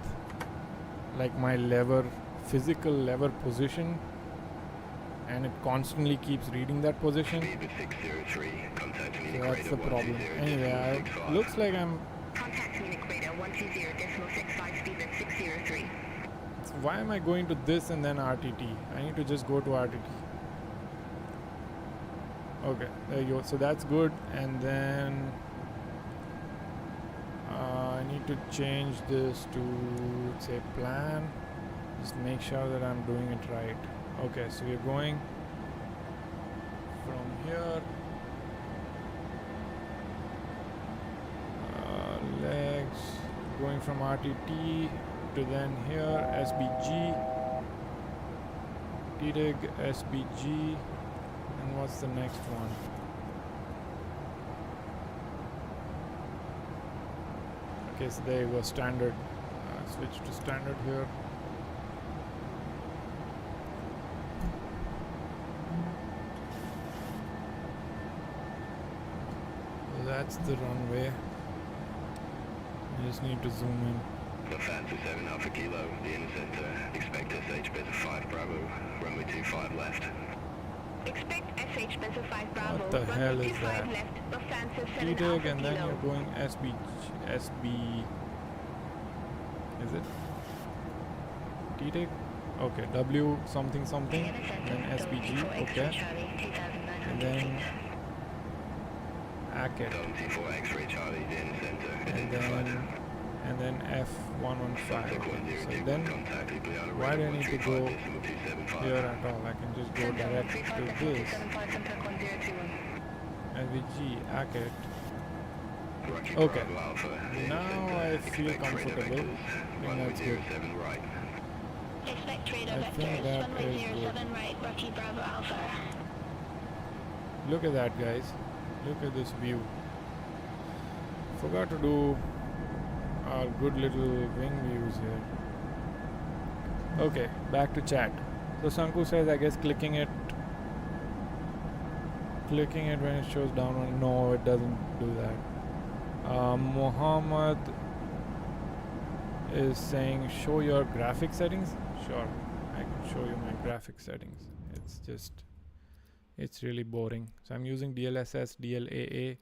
like, my lever, physical lever position, and it constantly keeps reading that position. Speed of 603. Contact So Munich that's radar the problem. 120.65. Anyway, looks like I'm. Contact Munich radar 120.65, speed at 603. Why am I going to this and then RTT? I need to just go to RTT. Okay, there you go. So that's good. And then I need to change this to, say, plan. Just make sure that I'm doing it right. Okay, so we're going from here. Legs. Going from RTT to then here, SBG, TDIG, SBG, and what's the next one? Okay, so there you go, standard. Switch to standard here. That's the runway. I just need to zoom in. Lufthansa 7 Alpha Kilo, the inner center. Expect SH Beta 5 Bravo, runway 25 left. Expect SH Beta 5 Bravo. What the hell is 25 that? left, Lufthansa 7 TDIG, Alpha and then Kilo. you're going SB. Is it? TDIG? Okay, W something something, then SBG, okay. And then ACET. Dome T4 X-ray Charlie, the inner center. And then F115. Contact So 102. then Contact Libriana why do I radar need to 135 go decimal 275. here at all? I can just go direct to this. SVG, ACET. Roger, Okay. Bravo Alpha, the inner Now center. I feel Expect radar comfortable. vectors. I think Runway that's good. 07 right. Expect radar I think vectors, that runway is good. 07 right, Rocky Bravo Alpha. Look at that, guys. Look at this view. Forgot to do our good little wing views here. Okay, back to chat. So Sanku says, I guess clicking it when it shows downward. No, it doesn't do that. Mohammed is saying, show your graphic settings. Sure, I can show you my graphic settings. It's really boring. So I'm using DLSS, DLAA,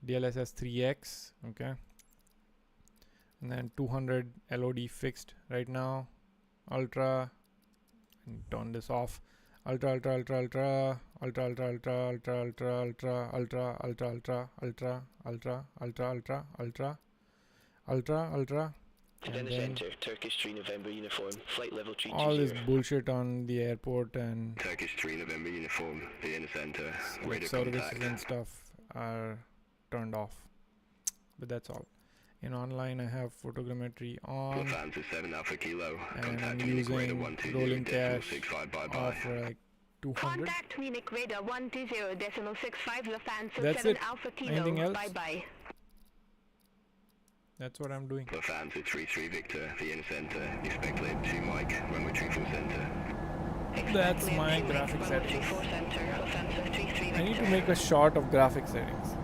DLSS 3X, okay, and then 200 LOD fixed right now. Ultra, and turn this off. Ultra, ultra, ultra, ultra, ultra, ultra, ultra, ultra, ultra, ultra, ultra, ultra, ultra, ultra, ultra, ultra, ultra, ultra, ultra, ultra, And then Turkish 3 November uniform, flight level 320. all this bullshit on the airport and Turkish 3 November uniform, the inner center, like services and stuff are turned off. But that's all. In online, I have photogrammetry on, Lufthansa 7 Alpha Kilo, and I'm using rolling cache off for like 200. Contact Munich Radar 120.65 Lufthansa That's 7 it. Alpha Kilo. Anything else? Bye-bye. That's what I'm doing. Lufthansa 33 Victor, the inner center, expect lib 2 Mike, runway 34 center. That's my graphic settings. I need to make a shot of graphic settings.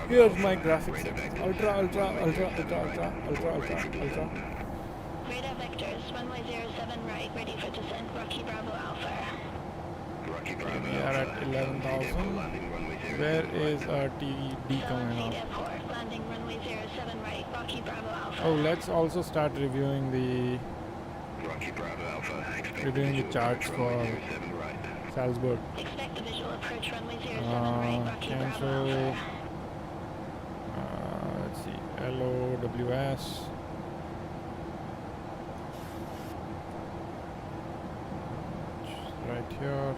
Here's my graphic settings. Ultra, ultra, ultra, ultra, ultra, ultra, ultra, ultra. Radar vectors, runway 07 right, ready for descent, Rocky Bravo Alpha. Rocky Bravo We are at 11,000. Where is our TD coming out? Airport, landing runway 07 right, Rocky Bravo Alpha. Oh, let's also start reviewing the Rocky Bravo Alpha, reviewing the charts for Salzburg. Expect the visual approach runway 07 right, Rocky Bravo Cancel. Alpha. Let's see. LOWS. Right here.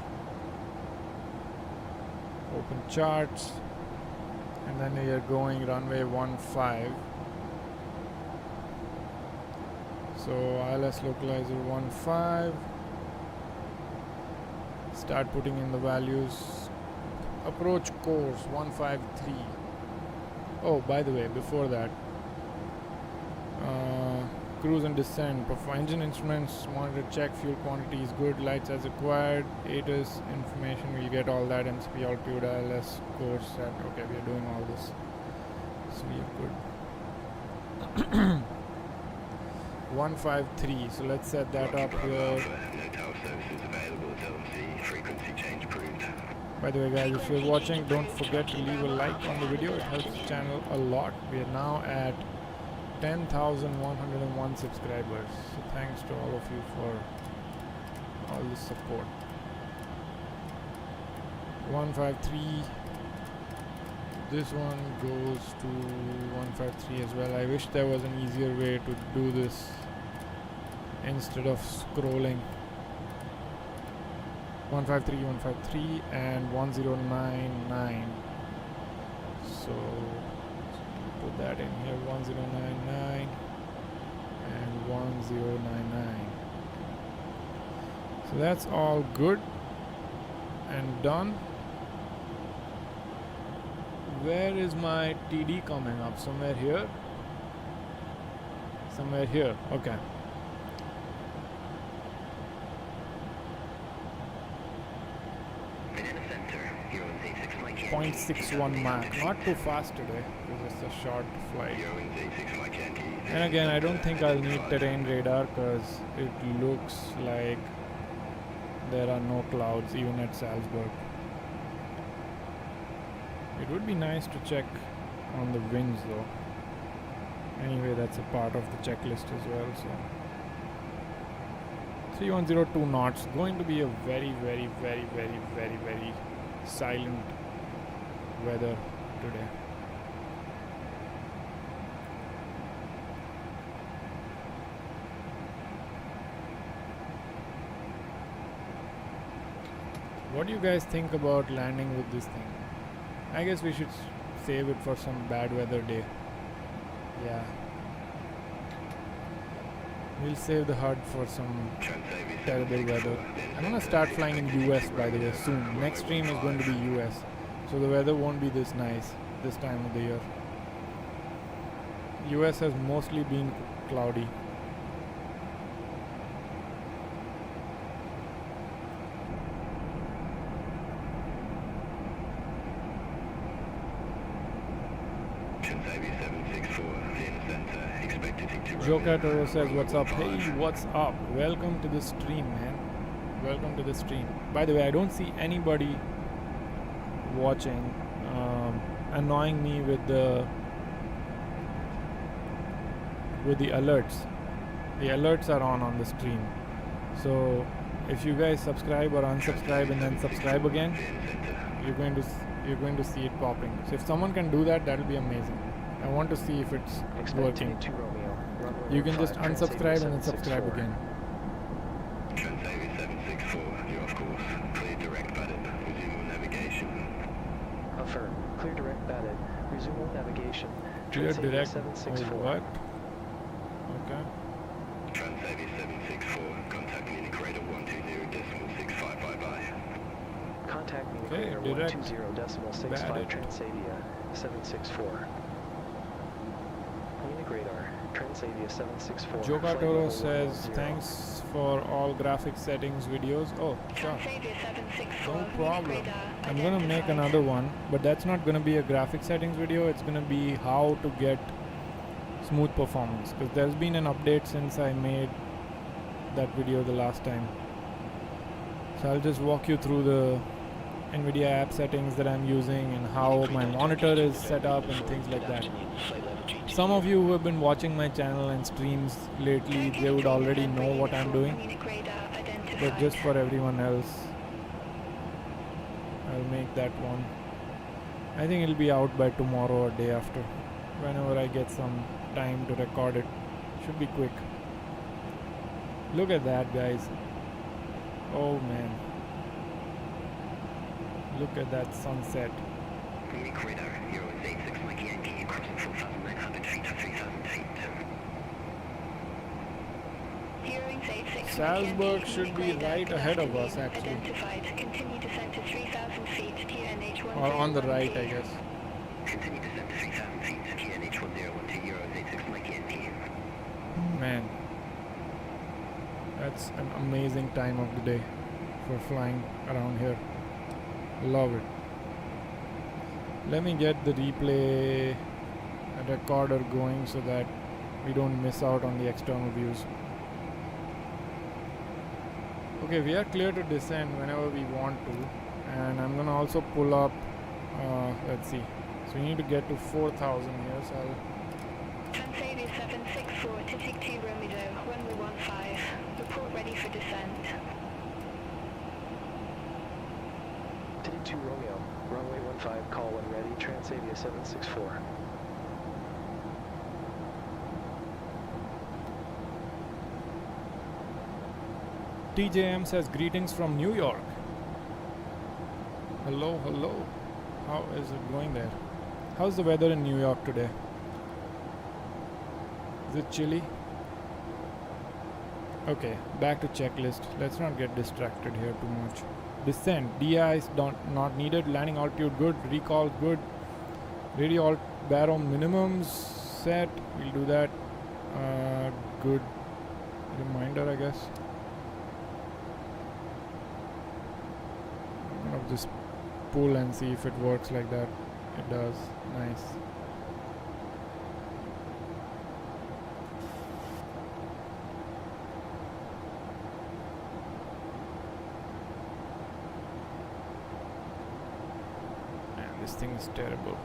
Open charts. And then we are going runway 15. So ILS localizer 15. Start putting in the values. Approach course 153. Oh, by the way, before that, cruise and descent. Engine instruments, monitor check, fuel quantity is good, lights as required, ATIS information, we'll get all that, MCP, altitude, ILS, course set. Okay, we are doing all this. So we are good. 153, so let's set that up here. By the way guys, if you're watching, don't forget to leave a like on the video, it helps the channel a lot. We are now at 10,101 subscribers, so thanks to all of you for all the support. 153, this one goes to 153 as well. I wish there was an easier way to do this instead of scrolling. 153, 153 and 1099. So put that in here, 1099 and 1099. So that's all good and done. Where is my TD coming up? Somewhere here? Somewhere here. Okay. 0.61 Mach. Not too fast today because it's a short flight. And again, I don't think I'll need terrain radar because it looks like there are no clouds even at Salzburg. It would be nice to check on the winds though. Anyway, that's a part of the checklist as well. So 3102 knots. Going to be a very silent weather today. What do you guys think about landing with this thing? I guess we should save it for some bad weather day. Yeah. We'll save the HUD for some terrible weather. I'm gonna start flying in US by the way soon. Next stream is going to be US. So the weather won't be this nice this time of the year. US has mostly been cloudy. Joker Toro says, what's up? Hey, what's up? Welcome to the stream, man. Welcome to the stream. By the way, I don't see anybody watching annoying me with the alerts. The alerts are on the stream. So if you guys subscribe or unsubscribe and then subscribe again, you're going to see it popping. So if someone can do that, that'll be amazing. I want to see if it's working. 2 Romeo. You can just 15, unsubscribe and then Transavia subscribe 764. again. Transavia 764, you're off course. Clear direct button. Resume all navigation. Affirm. Clear direct batted. Resume all navigation. Clear Transavia direct. 764. Oh, what? Okay. Transavia 764, contact Munich radar 120.655i. Contact me Okay, at direct 120.65 batted. Transavia 764. Munich radar, Transavia 764. Joka flight Toro level says 110. thanks for all graphic settings videos. Oh, sure. Transavia 764. No Munich problem. radar I'm gonna make identified. another one, but that's not gonna be a graphic settings video. It's gonna be how to get smooth performance, because there's been an update since I made that video the last time. So I'll just walk you through the NVIDIA app settings that I'm using and how my monitor is set up and things like that. Some of you who have been watching my channel and streams lately, they would already know what I'm doing, Munich radar identified. but just for everyone else, I'll make that one. I think it'll be out by tomorrow or day after, whenever I get some time to record it. Should be quick. Look at that, guys. Oh man, look at that sunset. Munich radar, 086 Mikey Yankee, crossing 4,900 feet to 3,000 feet. Hearing 86 Salzburg Mikey should Yankee, be radar right ahead of us, afternoon actually. Identified. Continue descent to 3,000 feet. QNH 101. Or on the right, I guess. Continue descent to 3,000 feet, QNH 1012 086 Mikey Yankee. Man, that's an amazing time of the day for flying around here. Love it. Let me get the replay recorder going so that we don't miss out on the external views. Okay, we are clear to descend whenever we want to, and I'm gonna also pull up, let's see, so we need to get to 4,000 here, so I'll Transavia 764 to Tig 2 Romeo, runway 15. Report ready for descent. T2 Romeo, runway 15, call when ready, Transavia 764. TJM says greetings from New York. Hello, hello. How is it going there? How's the weather in New York today? Is it chilly? Okay, back to checklist. Let's not get distracted here too much. Descent. DI is not needed. Landing altitude good. Recall good. Radio alt baro minimums set. We'll do that. Good reminder, I guess. Of this pull and see if it works like that. It does. Nice. Man, this thing is terrible.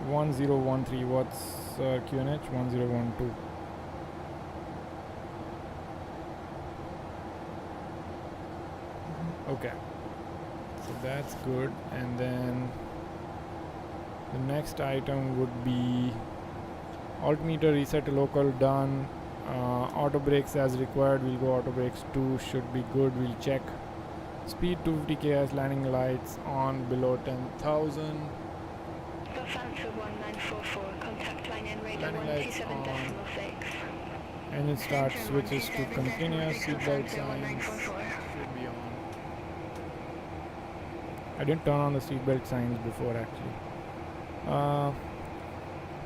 1013. What's QNH? 1012. Okay, so that's good, and then the next item would be altimeter reset to local, done. Auto brakes as required, we'll go auto brakes 2, should be good, we'll check. Speed 250 km, landing lights on below 10,000. Lufthansa 1944, contact line in radar Landing lights 127.6. Engine start, Engine switches to 127.6, continuous, seatbelt Lufthansa signs 1944. should be on. I didn't turn on the seatbelt signs before actually.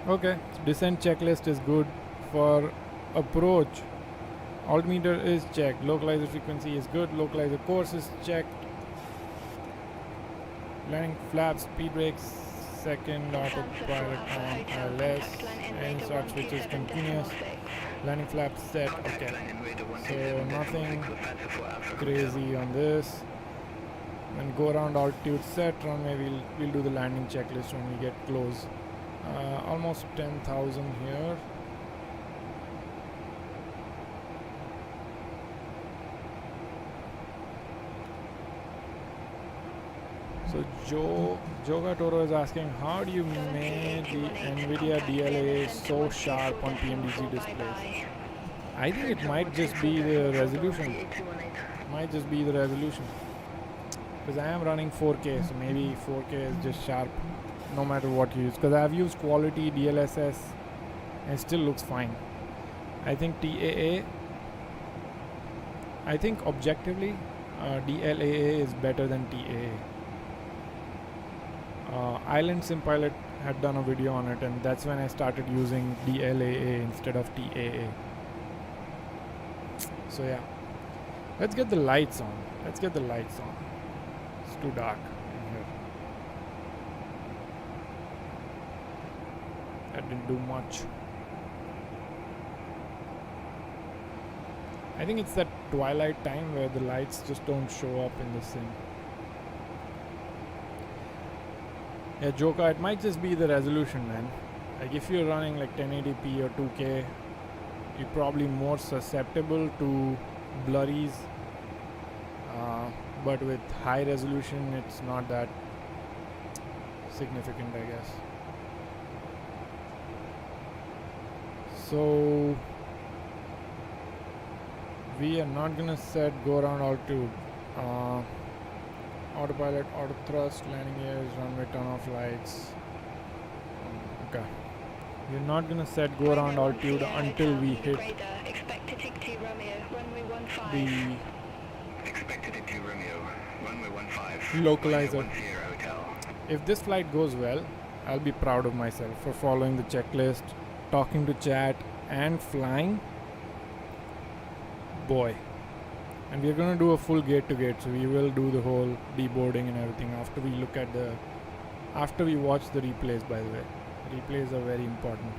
Okay, descent checklist is good. For approach, altimeter is checked, localizer frequency is good, localizer course is checked, landing flaps, speed brakes, second autopilot on ILS, and start switches continuous, landing flaps set. Okay, so nothing crazy on this. And go around altitude set runway, we'll do the landing checklist when we get close. Almost 10,000 here. So So Joga Toro is asking, how do you make the NVIDIA DLA so sharp on PMDG displays? I think it might just be the resolution. Might just be the resolution. Because I am running 4K, so maybe 4K is just sharp no matter what you use. Because I have used quality DLSS and it still looks fine. I think TAA, I think objectively DLAA is better than TAA. Island SimPilot had done a video on it, and that's when I started using DLAA instead of TAA. So yeah, let's get the lights on. Let's get the lights on. It's too dark in here. That didn't do much. I think it's that twilight time where the lights just don't show up in the sim. Yeah, Joka, it might just be the resolution, man. Like if you're running like 1080p or 2K, you're probably more susceptible to blurries. But with high resolution, it's not that significant, I guess. So we are not gonna set go around altitude. Autopilot, auto thrust, landing gears, runway turn off lights. Okay. We're not gonna set go around altitude until we hit the Expected into Romeo, runway 15. localizer. If this flight goes well, I'll be proud of myself for following the checklist, talking to chat, and flying. Boy. And we're gonna do a full gate to gate, so we will do the whole deboarding and everything after we look at after we watch the replays, by the way. Replays are very important.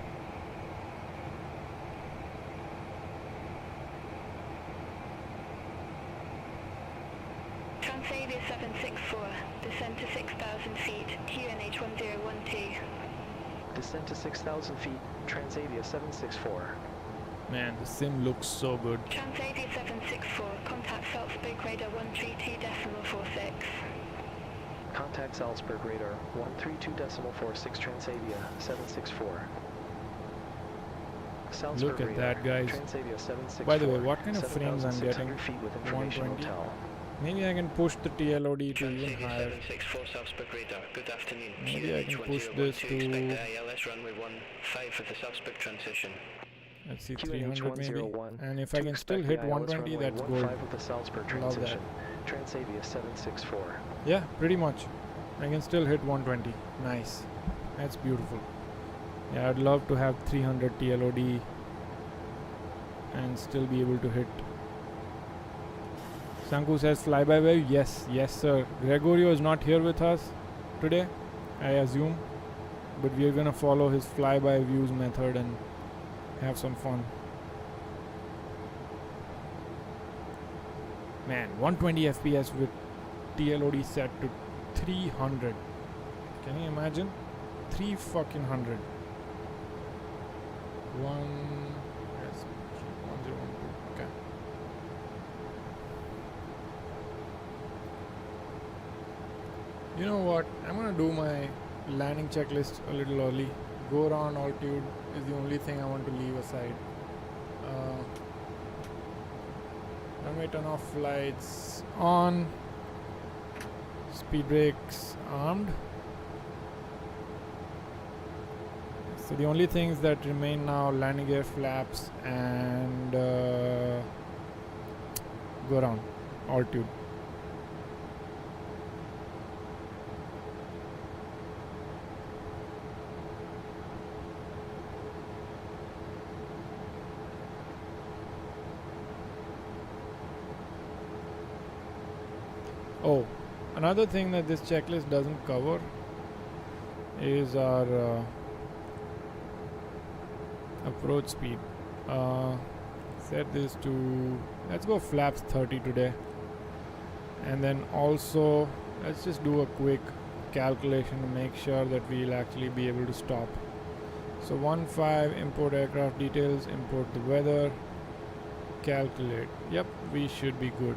Transavia 764, descend to 6,000 feet, QNH 1012. Descent to 6,000 feet, Transavia 764. Man, the sim looks so good. Transavia 764, contact Salzburg radar 132.46. Contact Salzburg radar 132.46, Transavia 764. Salzburg Look at radar, that, guys. Transavia 764. By the way, what kind of frames I'm getting? 7,600 feet with information 120? hotel. Maybe I can push the TLOD to even higher. 764 Salzburg radar. Good afternoon. Maybe I can push this to, ILS runway 15 for the Salzburg transition. let's see, QNH 300 maybe. 101. And if I can still hit 120, that's good. 15 with the Salzburg Love that. transition. Transavia 764. Yeah, pretty much. I can still hit 120. Nice. That's beautiful. Yeah, I'd love to have 300 TLOD and still be able to hit. Sanku says flyby wave. Yes, yes sir. Gregorio is not here with us today, I assume, but we are gonna follow his flyby views method and have some fun. Man, 120 FPS with TLOD set to 300. Can you imagine? 3 fucking 100. Yes, 1012. Okay. You know what? I'm gonna do my landing checklist a little early. Go around altitude is the only thing I want to leave aside. Runway turn off lights on. Speed brakes armed. So the only things that remain now: landing gear flaps and go around altitude. Oh, another thing that this checklist doesn't cover is our approach speed. Set this to, let's go flaps 30 today, and then also let's just do a quick calculation to make sure that we'll actually be able to stop. So 15, import aircraft details, import the weather, calculate. Yep, we should be good.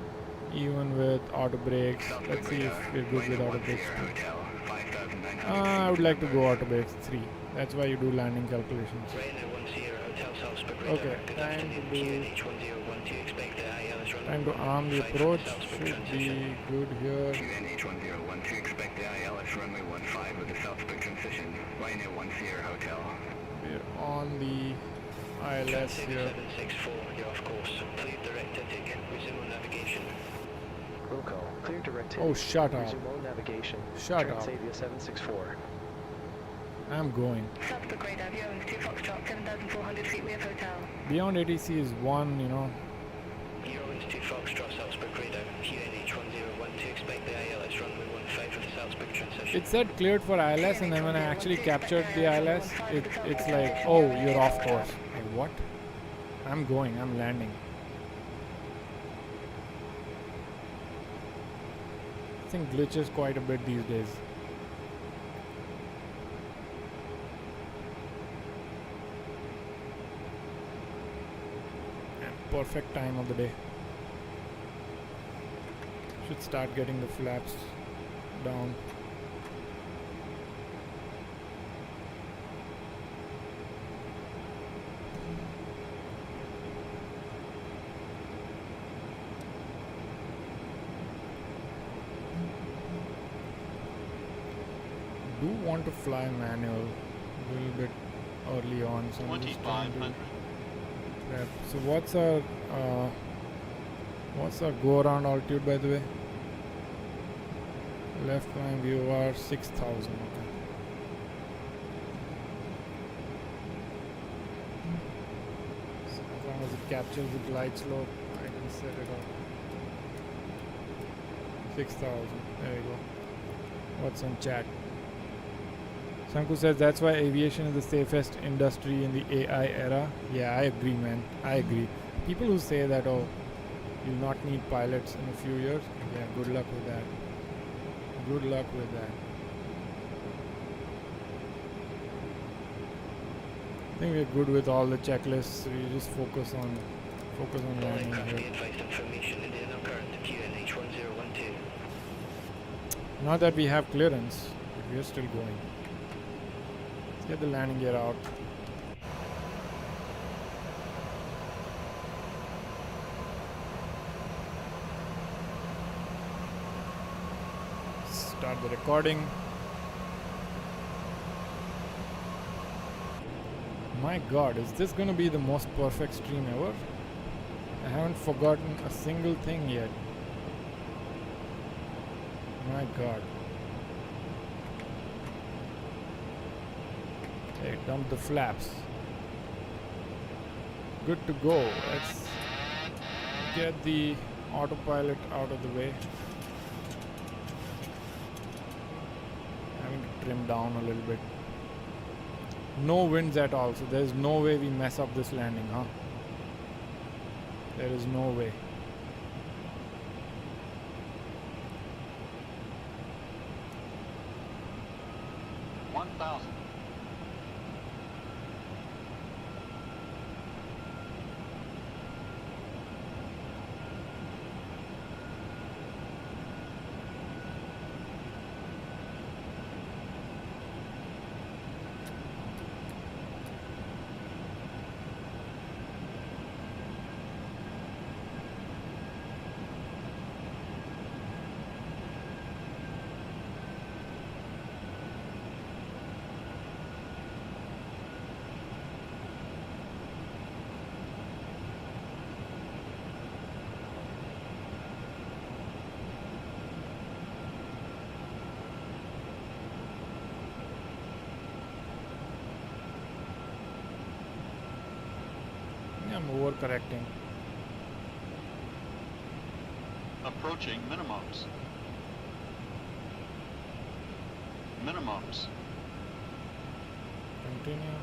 even with auto brakes. Let's see if we're good with auto brakes. I would like to go auto brakes 3. That's why you do landing calculations. Okay, time to arm the approach. Should be good here. QNH1012, expect the ILS runway 15 with the Salzburg transition. Ryanair 1 Sierra Hotel. We're on the ILS here. 764, you're off course. Clear direct tick. Resume on navigation. Roll call. Clear direct hit. Oh, shut up. Resume on navigation. Shut up. Transavia 764. I'm going. SALZBURG radar, Owens 2 Foxtrot, 7,400 feet, we have hotel. Beyond ATC is 1, you know. Owens 2 Foxtrot, Salzburg radar. QNH1012, expect the ILS runway 15 for the Salzburg transition. It said cleared for ILS, and then when I actually captured the ILS, it's like, oh, you're off course. Like, what? I'm going, I'm landing. This thing glitches quite a bit these days. Perfect time of the day. Should start getting the flaps down. Do want to fly manual a little bit early on, so I'm just trying to prep. So what's our go around altitude, by the way? Left climb VOR 6,000. Okay. So as long as it captures the glide slope, I can set it up. 6,000. There you go. What's on chat? Sanku says that's why aviation is the safest industry in the AI era. Yeah, I agree, man. I agree. People who say that, oh, you'll not need pilots in a few years, yeah, good luck with that. Good luck with that. I think we're good with all the checklists. We just focus on landing here. Not that we have clearance, but we're still going. Let's get the landing gear out. Start the recording. My god, is this gonna be the most perfect stream ever? I haven't forgotten a single thing yet. My god. Okay, dump the flaps. Good to go. Let's get the autopilot out of the way. Having to trim down a little bit. No winds at all, so there's no way we mess up this landing, huh? There is no way. I'm overcorrecting. Approaching minimums. Minimums. Continue.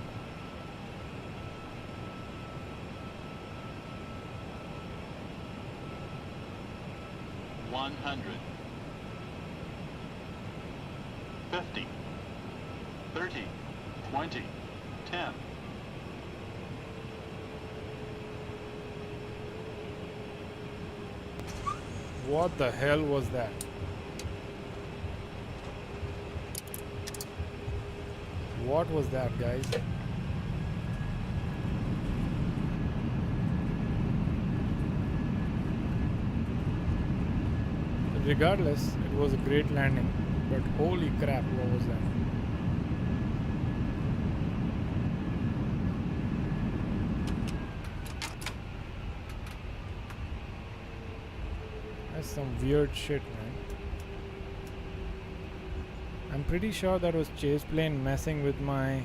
$100. 50. 30. 20. 10. What the hell was that? What was that, guys? Regardless, it was a great landing, but holy crap, what was that? That's some weird shit, man. I'm pretty sure that was chase plane messing with my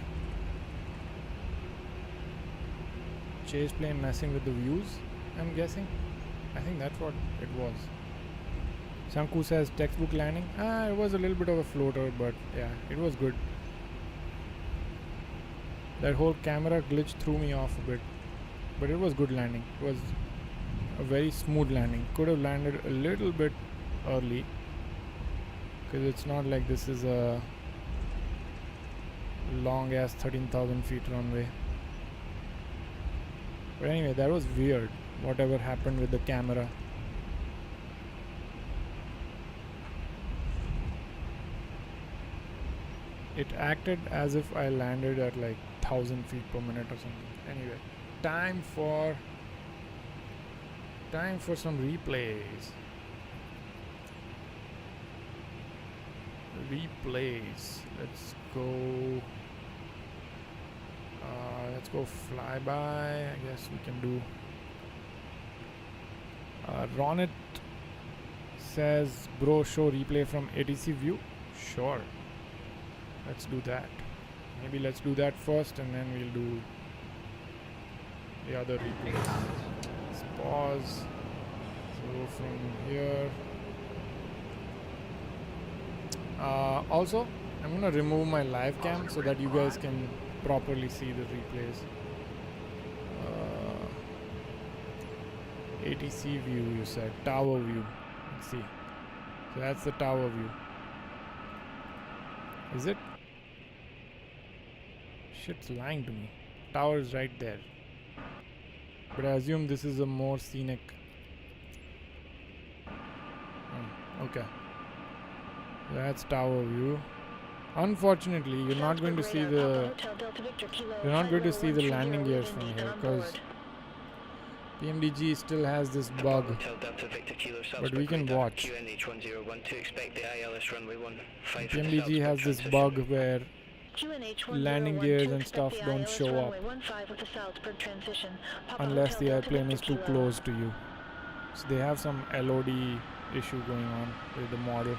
the views, I'm guessing. I think that's what it was. Sanku says textbook landing. It was a little bit of a floater, but yeah, it was good. That whole camera glitch threw me off a bit, but it was good landing. It was a very smooth landing. Could have landed a little bit early, because it's not like this is a long ass 13,000 feet runway. But anyway, that was weird, whatever happened with the camera. It acted as if I landed at like 1,000 feet per minute or something. Anyway, time for some replays. Let's go flyby. I guess we can do. Ronit says, bro, show replay from ATC view. Sure, let's do that. Maybe let's do that first, and then we'll do the other replays. Let's pause. So from here. Also, I'm gonna remove my live cam so that you guys can properly see the replays. ATC view, you said. Tower view. Let's see. So that's the tower view. Is it? Shit's lying to me. Tower is right there. But I assume this is a more scenic. Okay. That's tower view. Unfortunately, you're not going to see the landing gears from here, because PMDG still has this bug, but we can watch. PMDG has this bug where landing gears and stuff don't show up unless the airplane is too close to you. So they have some LOD issue going on with the model.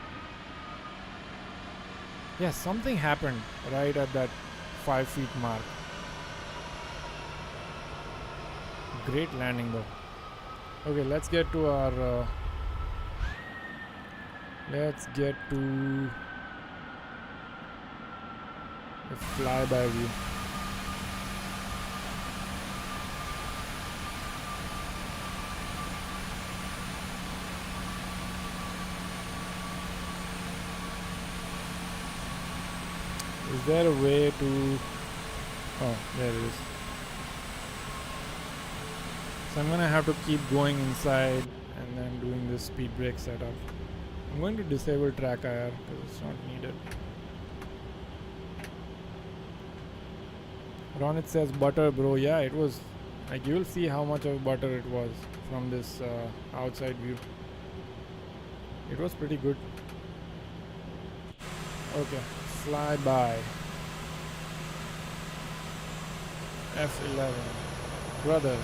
Yeah, something happened right at that 5 feet mark. Great landing though. Okay, let's get to our the flyby view. Is there a way to... Oh, there it is. So I'm gonna have to keep going inside and then doing this speed brake setup. I'm going to disable track IR because it's not needed. Ronit says butter, bro. Yeah, it was like, you'll see how much of butter it was from this outside view. It was pretty good. Okay, flyby. F11. Brother,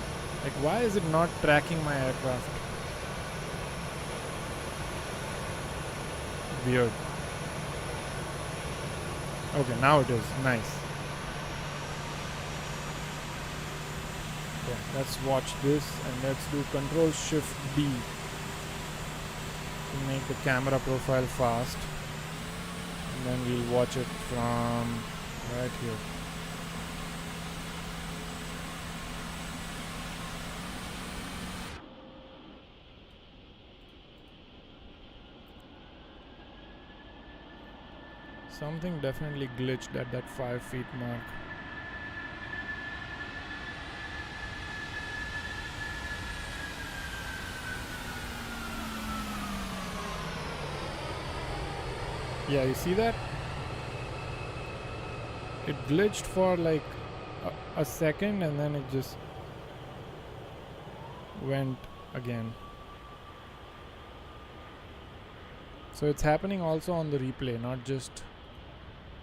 like, why is it not tracking my aircraft? Weird. Okay, now it is. Nice. Okay, let's watch this and let's do Control Shift D to make the camera profile fast, and then we'll watch it from right here. Something definitely glitched at that 5 feet mark. Yeah, you see that? It glitched for like a second and then it just went again. So it's happening also on the replay, not just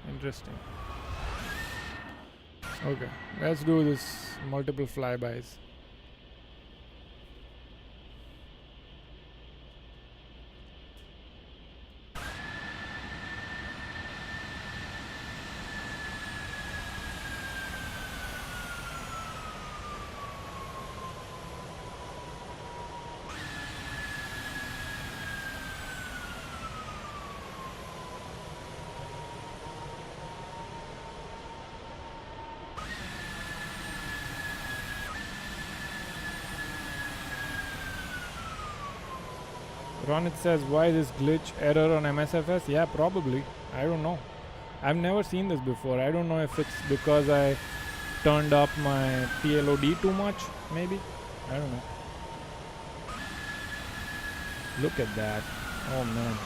interesting. Okay, let's do this multiple flybys. Ronit says, why this glitch error on MSFS? Yeah, probably. I don't know. I've never seen this before. I don't know if it's because I turned up my PLOD too much, maybe. I don't know. Look at that. Oh man.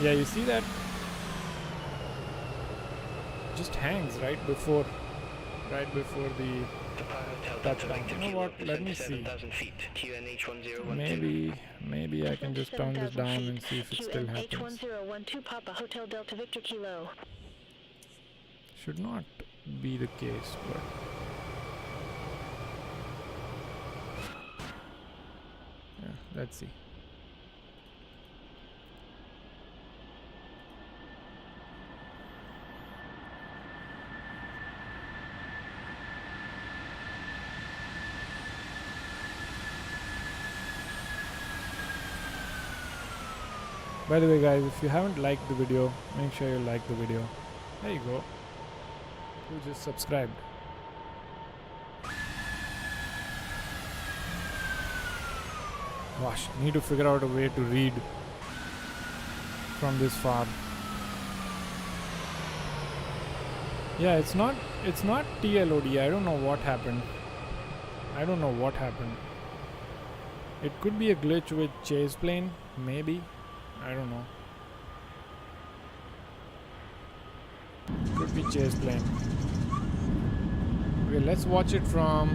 Yeah, you see that? Just hangs right before the touchdown. You know what? Let me see. Maybe I can just turn this down and see if it still happens. Should not be the case, but yeah, let's see. By the way guys, if you haven't liked the video, make sure you like the video. There you go. Who just subscribed? Gosh, need to figure out a way to read from this far. Yeah, it's not TLOD. I don't know what happened. It could be a glitch with chase plane, maybe. I don't know. Could be chase plane. Okay, let's watch it from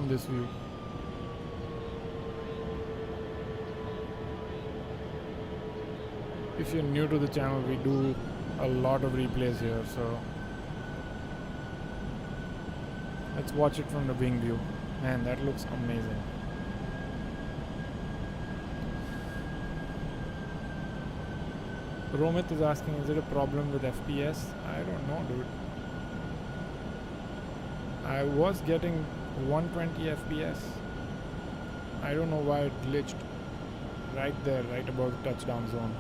this view. If you're new to the channel, we do a lot of replays here, so let's watch it from the wing view. Man, that looks amazing. Romit is asking, is it a problem with FPS? I don't know, dude. I was getting 120 FPS. I don't know why it glitched right there, right above the touchdown zone.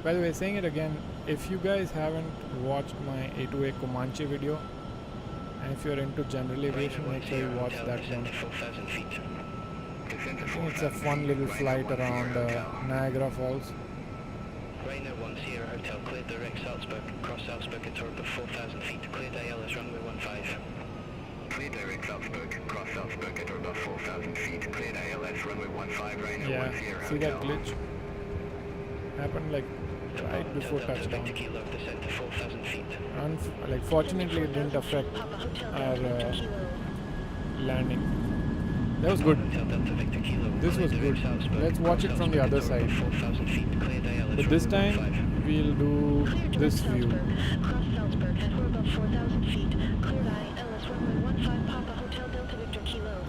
By the way, saying it again, if you guys haven't watched my A2A Comanche video, and if you're into general aviation, make sure you watch that one. I think it's a fun little flight around Niagara Falls. Ryzen 10 Hotel, cleared direct SALZBURG, cross SALZBURG at orbit 4,000 feet, cleared ALS runway 15. Clear direct SALZBURG, cross SALZBURG at orbit 4,000 feet, cleared ALS runway 15, Ryzen 10 Yeah, see that glitch? Happened like right before touchdown. Like fortunately it didn't affect our landing. That was good. This was good. Let's watch it from the other side. But this time we'll do this view.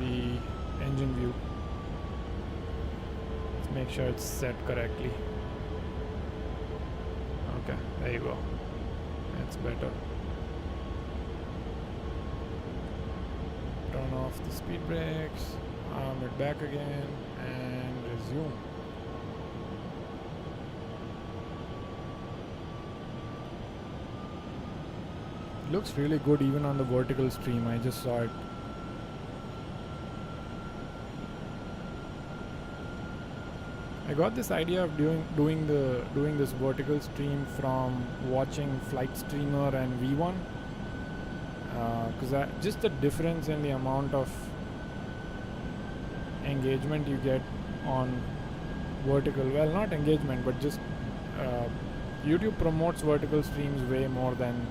The engine view. Let's make sure it's set correctly. Okay, there you go. That's better. Turn off the speed brakes, arm it back again, and resume. Looks really good even on the vertical stream. I just saw it. I got this idea of doing this vertical stream from watching Flight Streamer and V1, because just the difference in the amount of engagement you get on vertical, well, not engagement, but just YouTube promotes vertical streams way more than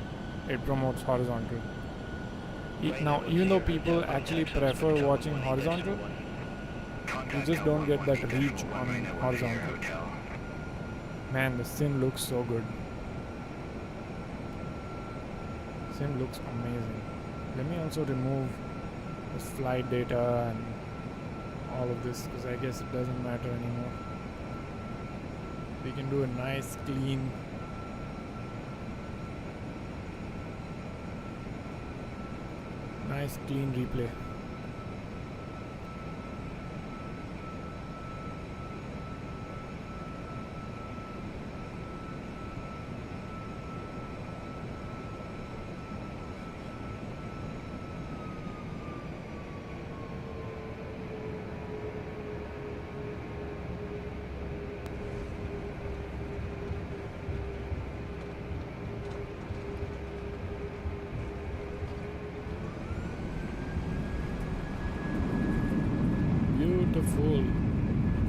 it promotes horizontal. Now, even though people actually prefer watching horizontal, you just don't get that reach on horizontal. Man, the sim looks so good. Sim looks amazing. Let me also remove the flight data and all of this, because I guess it doesn't matter anymore. We can do a nice clean replay.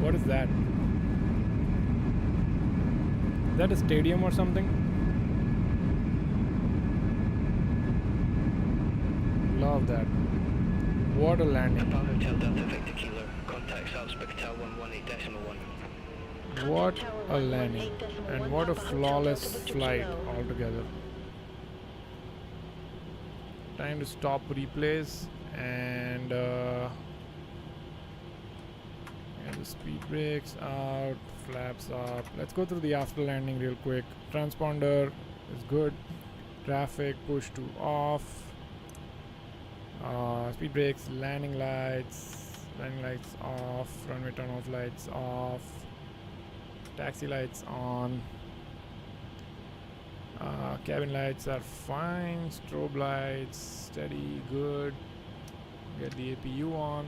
What is that? Is that a stadium or something? Love that. What a landing. Papa Hotel Delta Victor Kilo, contact SALZBURG Tower 118.1. What a landing. And what a flawless flight altogether. Time to stop replays and the speed brakes out, flaps up. Let's go through the after landing real quick. Transponder is good. Traffic push to off. Speed brakes, landing lights off, runway turn off lights off, taxi lights on. Cabin lights are fine, strobe lights steady, good. Get the APU on.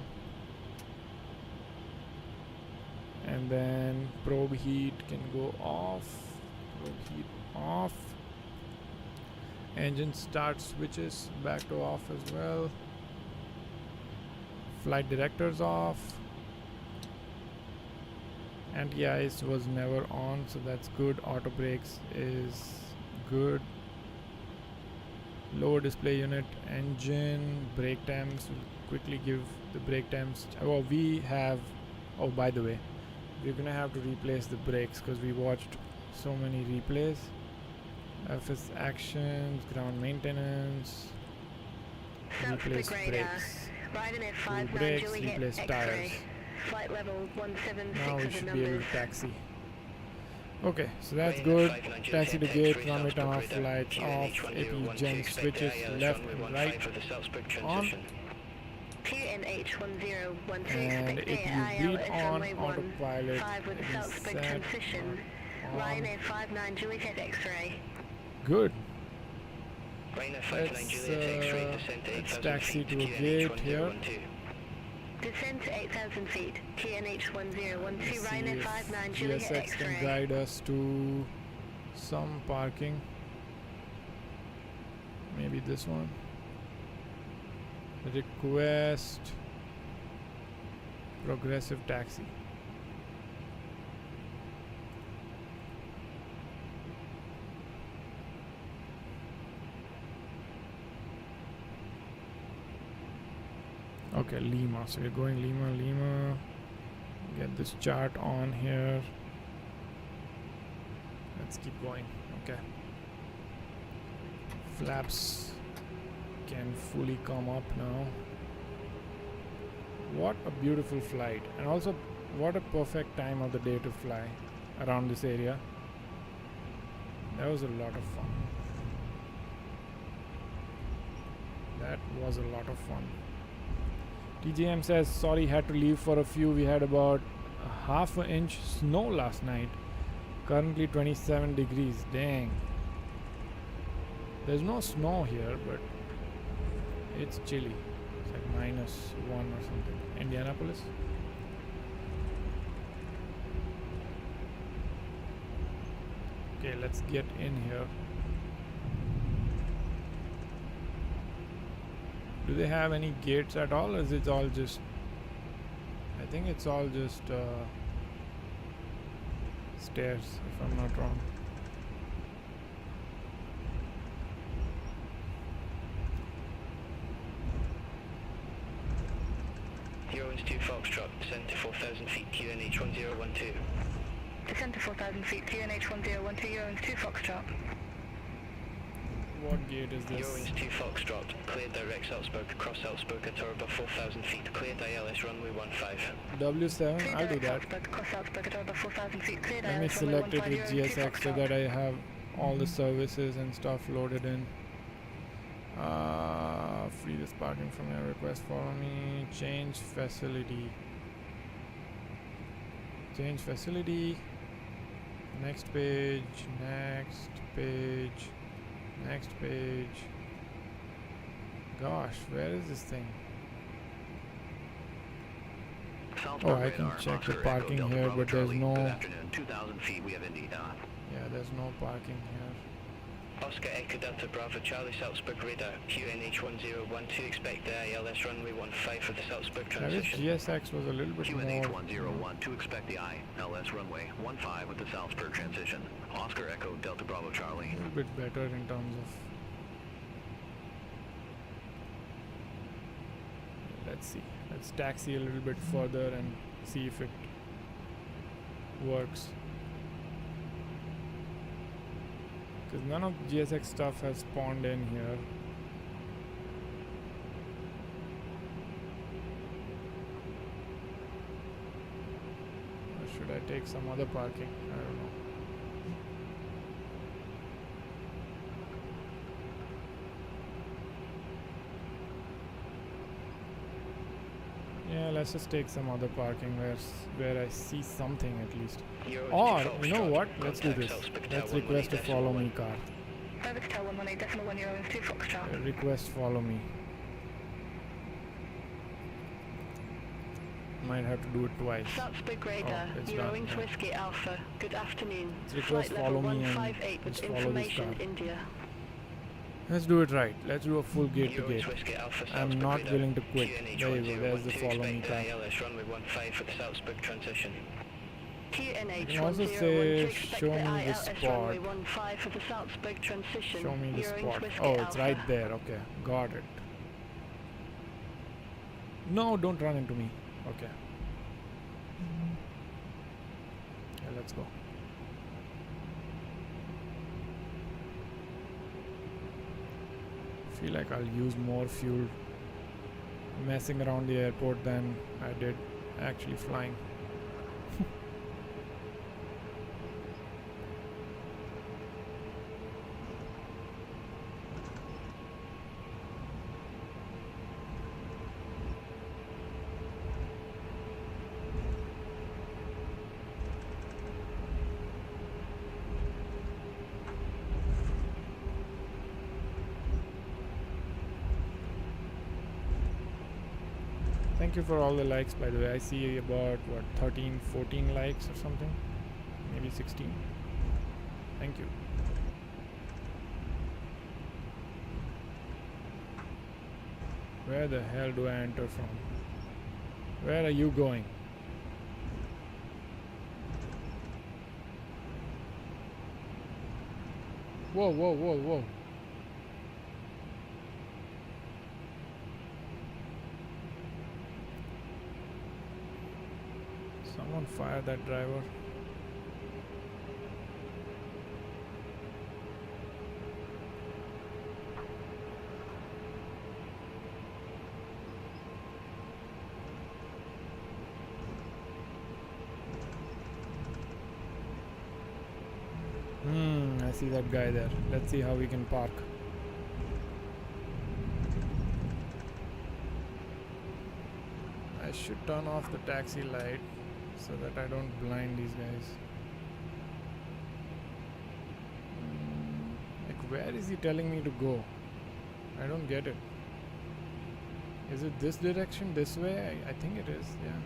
And then probe heat can go off. Engine start switches back to off as well. Flight directors off. Anti-ice was never on, so that's good. Auto brakes is good. Lower display unit, engine, brake temps. We'll quickly give the brake temps. Oh, by the way, we're gonna have to replace the brakes because we watched so many replays. FS actions, ground maintenance, replace brakes, brakes, replace tires. Flight level 176 Now we of the should be able to numbers. taxi. Okay, so that's good. Taxi to gate, runway turn off, lights off, APU gen switches left and right on. QNH1012 And expect APU AIL bleed at on, runway autopilot 15 with the is SALZBURG set transition. on. Ryanair 59 Juliet X-ray. Good. Ryanair 59 Juliet X-ray, descent to Let's 8,000 taxi feet, to a QNH gate here. 1012. Descend to 8,000 feet. QNH 1012 Let's see Ryanair if 59 Juliet GSX can X-ray. guide us to some parking. Maybe this one. Request progressive taxi. Okay, Lima. So we're going Lima. Get this chart on here. Let's keep going. Okay. Flaps can fully come up now. What a beautiful flight. And also, what a perfect time of the day to fly around this area. That was a lot of fun. That was a lot of fun. TJM says, sorry, had to leave for a few. We had about a half an inch snow last night. Currently 27 degrees. Dang. There's no snow here, but it's chilly. It's like -1 or something. Indianapolis. Okay, let's get in here. Do they have any gates at all, or is it all just... I think it's all just stairs, if I'm not wrong. Eurowings 2 Foxtrot, descend to 4,000 feet, QNH 1012. Descend to 4,000 feet, QNH 1012, Eurowings 2 Foxtrot. What gate is this? Eurowings 2 Foxtrot, cleared direct Salzburg, across Salzburg at or above 4,000 feet, cleared ILS runway 15. W7, I'll do that. Across Salzburg at or above 4,000 feet, cleared Let me ILS runway select it 15, with Eurowings 2 GSX so Foxtrot. that I have all the services and stuff loaded in. Free this parking from your request. Follow me. Change facility. Change facility. Next page. Next page. Next page. Gosh, where is this thing? Oh, I can check the parking here, but there's no... Good afternoon. 2,000 feet, we have Indy. Yeah, there's no parking here. Oscar Echo Delta Bravo Charlie Salzburg radar, QNH 1012, expect the ILS runway 15 for the Salzburg I wish transition. GSX was a little bit QNH more... 1012, expect the ILS runway 15 with the Salzburg transition. Oscar Echo Delta Bravo Charlie. A little bit better in terms of... Let's see. Let's taxi a little bit further and see if it works. Because none of GSX stuff has spawned in here. Or should I take some other parking? I don't know. Yeah, let's just take some other parking where I see something at least. Or, you know what? Let's do this. Let's request a follow me car. Service Tower 118.1 Eurowings 2 Foxtrot. Request follow me. Might have to do it twice. Salzburg radar, it's Eurowings done. Whiskey Alpha. Good afternoon. Let's request Flight level follow me and 158 with let's follow this information car. India. Let's do it right. Let's do a full gate to Eurowings gate. Whiskey Alpha I'm Salzburg not radar, willing to quit. QNH There you go. There's the 1012, follow me expect car. the ILS runway 15 for the Salzburg transition. QNH can also 101 say, to expect show the me the ILS spot. runway 15 for the Salzburg transition. Show me the Eurowings spot. Whiskey Oh, it's Alpha. right there. Okay, got it. No, don't run into me. Okay. Yeah, let's go. Feel like I'll use more fuel messing around the airport than I did actually flying. Thank you for all the likes, by the way. I see about, what, 13, 14 likes or something? Maybe 16. Thank you. Where the hell do I enter from? Where are you going? Whoa, whoa, whoa, whoa. Someone fire that driver. I see that guy there. Let's see how we can park. I should turn off the taxi light so that I don't blind these guys. Like, where is he telling me to go? I don't get it. Is it this direction, this way? I think it is, yeah.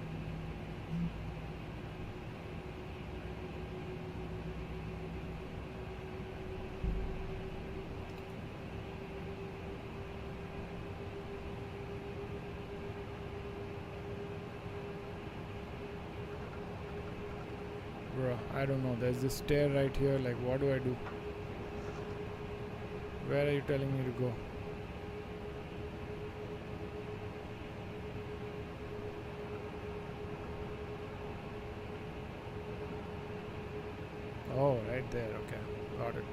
I don't know. There's this stair right here. Like, what do I do? Where are you telling me to go? Oh, right there. Okay, got it.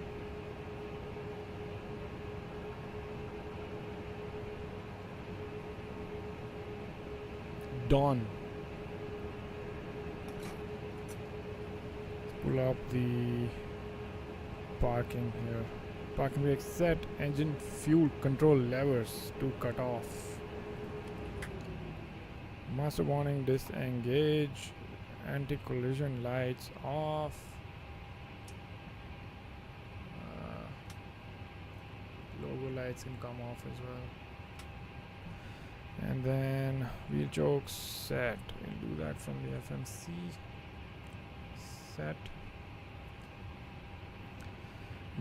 Dawn. Pull up the parking here. Parking brake set. Engine fuel control levers to cut off. Master warning disengage. Anti-collision lights off. Logo lights can come off as well. And then wheel chokes set. We'll do that from the FMC. Set.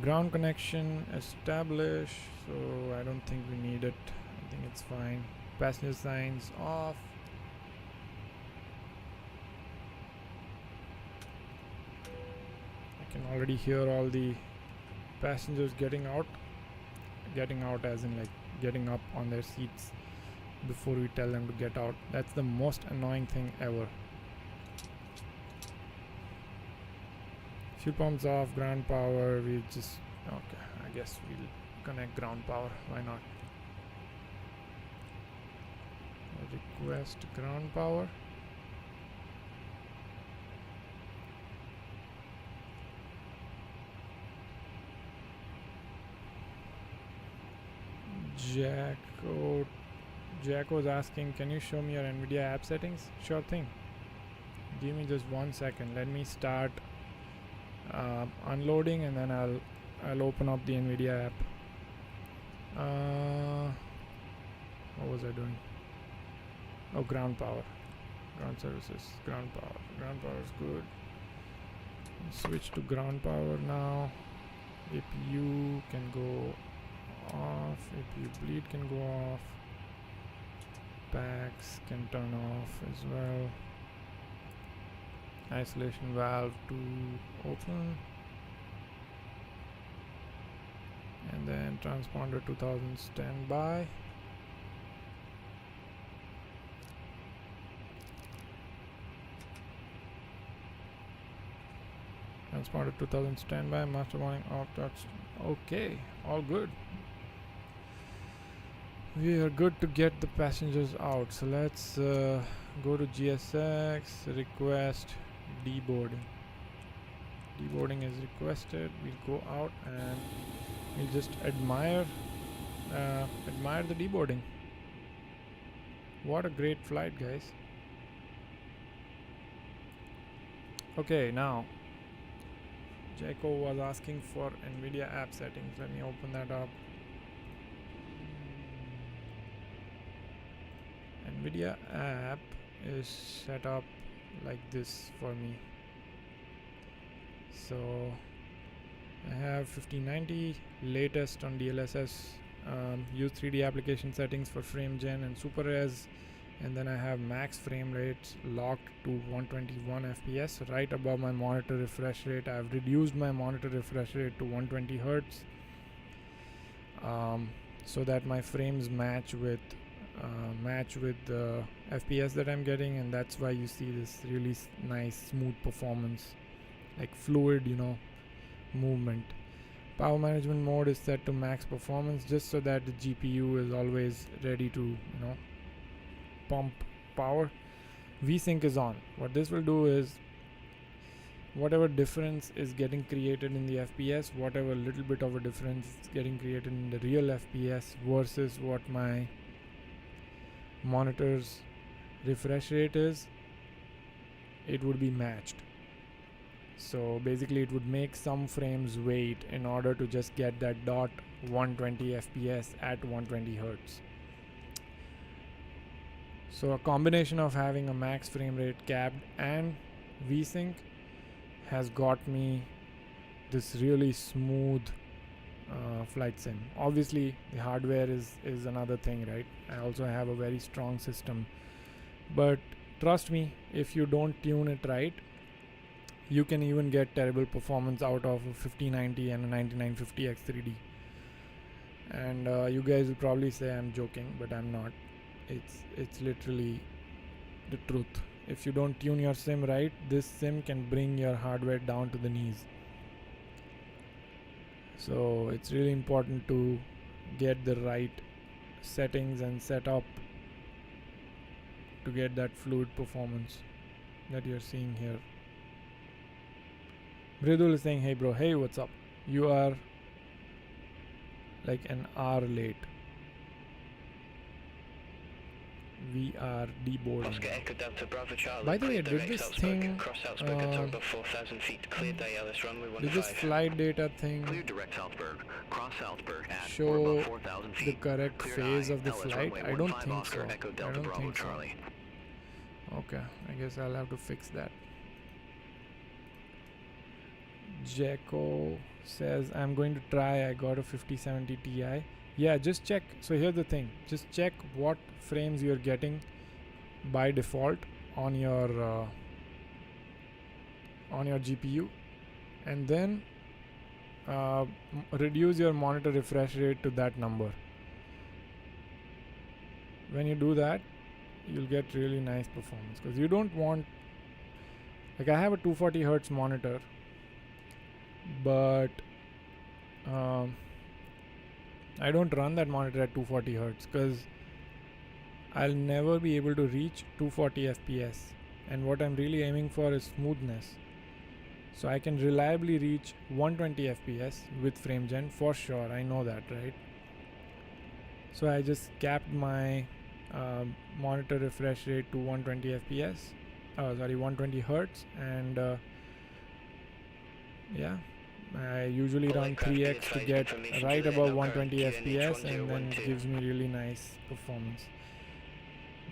Ground connection established. So I don't think we need it. I think it's fine. Passenger signs off. I can already hear all the passengers getting out. Getting out as in like getting up on their seats before we tell them to get out. That's the most annoying thing ever. Fuel pumps off, ground power. We just okay. I guess we'll connect ground power. Why not? Request ground power. Jack was asking, can you show me your NVIDIA app settings? Sure thing. Give me just 1 second. Let me start unloading, and then I'll open up the NVIDIA app. What was I doing? Oh, ground power, ground services, ground power. Ground power is good. Switch to ground power now. APU can go off, APU bleed can go off, packs can turn off as well, isolation valve to open, and then transponder 2000 standby. Transponder 2000 standby, master warning off, touch. Okay, all good. We are good to get the passengers out. So let's go to GSX, request deboarding. Deboarding is requested. We'll go out and we'll just admire the deboarding. What a great flight, guys. Okay, now Jaco was asking for NVIDIA app settings. Let me open that up. NVIDIA app is set up like this for me. So I have 1590 latest on DLSS. Use 3D application settings for frame gen and super res, and then I have max frame rates locked to 121 FPS right above my monitor refresh rate. I've reduced my monitor refresh rate to 120 Hertz so that my frames match with the FPS that I'm getting, and that's why you see this really nice smooth performance, like fluid, movement. Power management mode is set to max performance just so that the GPU is always ready to pump power. VSync is on. What this will do is whatever difference is getting created in the FPS, whatever little bit of a difference is getting created in the real FPS versus what my monitor's refresh rate is, it would be matched. So basically it would make some frames wait in order to just get that 120 FPS at 120 Hertz. So a combination of having a max frame rate capped and VSync has got me this really smooth flight sim. Obviously the hardware is another thing, right? I also have a very strong system, but trust me, if you don't tune it right, you can even get terrible performance out of a 5090 and a 9950 X3D. And you guys will probably say I'm joking, but I'm not. It's literally the truth. If you don't tune your sim right, this sim can bring your hardware down to the knees. So it's really important to get the right settings and setup to get that fluid performance that you're seeing here. Bridul is saying, hey bro, hey, what's up? You are like an hour late. We are deboarding. Oscar Echo Delta Bravo Charlie. By the way, clear did direct this Salzburg, thing, cross Salzburg at above 4,000 feet, cleared ILS runway 15. did this flight data thing Clear direct Salzburg. Cross Salzburg at or show above 4,000 the feet. correct Cleared phase of the ILS flight? runway I don't 15 think Oscar so. Echo I Delta don't Bravo think so. Charlie. Okay, I guess I'll have to fix that. Jacko says, I'm going to try. I got a 5070 Ti. Yeah, just check. So here's the thing. Just check what frames you're getting by default on your GPU, and then reduce your monitor refresh rate to that number. When you do that, you'll get really nice performance, because you don't want, like, I have a 240 Hz monitor, but I don't run that monitor at 240 Hz because I'll never be able to reach 240 FPS, and what I'm really aiming for is smoothness. So I can reliably reach 120 FPS with frame gen for sure. I know that, right? So I just capped my monitor refresh rate to 120 FPS. 120 Hertz, and yeah, I usually run 3x to get right above 120 FPS, and then it gives me really nice performance.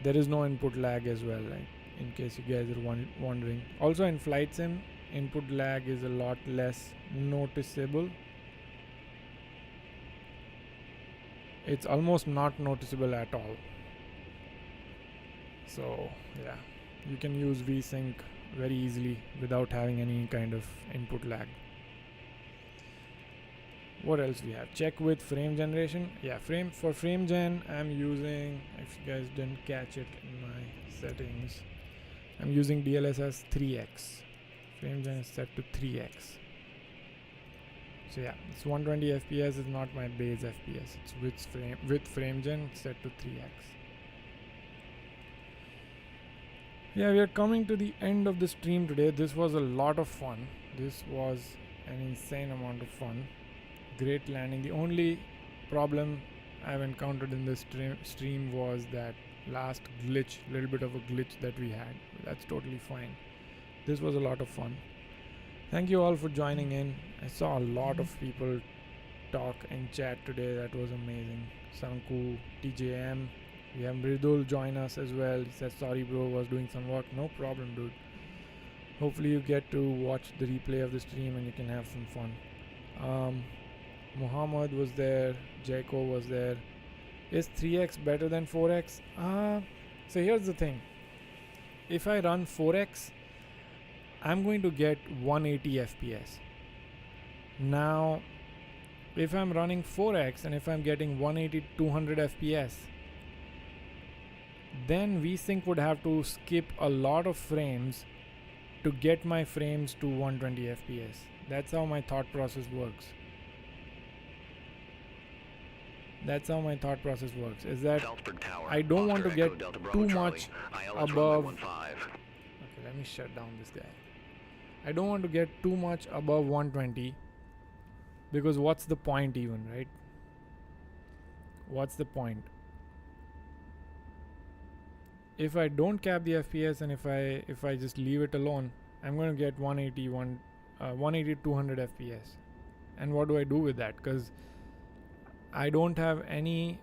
There is no input lag as well, like, in case you guys are wondering. Also in flight sim, input lag is a lot less noticeable. It's almost not noticeable at all. So yeah, you can use VSync very easily without having any kind of input lag. What else we have? Check with frame generation. Yeah, for frame gen, I'm using, if you guys didn't catch it in my settings, I'm using DLSS 3x. Frame gen is set to 3x. So yeah, it's 120 FPS is not my base FPS. It's with frame gen set to 3x. Yeah, we are coming to the end of the stream today. This was a lot of fun. This was an insane amount of fun. Great landing. The only problem I've encountered in this stream was that last glitch, little bit of a glitch that we had. That's totally fine. This was a lot of fun. Thank you all for joining in. I saw a lot of people talk in chat today. That was amazing. Sanku, TJM. We have Mridul join us as well. He says, sorry bro, was doing some work. No problem, dude. Hopefully you get to watch the replay of the stream and you can have some fun. Muhammad was there. Jaco was there. Is 3x better than 4x? So here's the thing. If I run 4x, I'm going to get 180 FPS. Now, if I'm running 4x and if I'm getting 180 200 FPS, then VSync would have to skip a lot of frames to get my frames to 120 FPS. That's how my thought process works. Is that I don't want to get too much above. Okay, let me shut down this guy. I don't want to get too much above 120, because what's the point even, right? What's the point? If I don't cap the FPS and if I just leave it alone, I'm going to get 180 200 FPS. And what do I do with that? Because I don't have any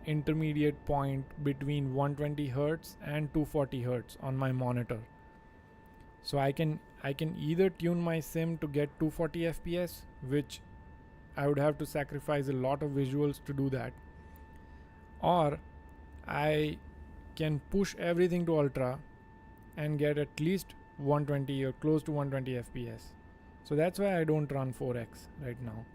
intermediate point between 120 Hz and 240 Hz on my monitor. So I can either tune my sim to get 240 FPS, which I would have to sacrifice a lot of visuals to do that, or I can push everything to ultra and get at least 120 or close to 120 FPS. So that's why I don't run 4x right now,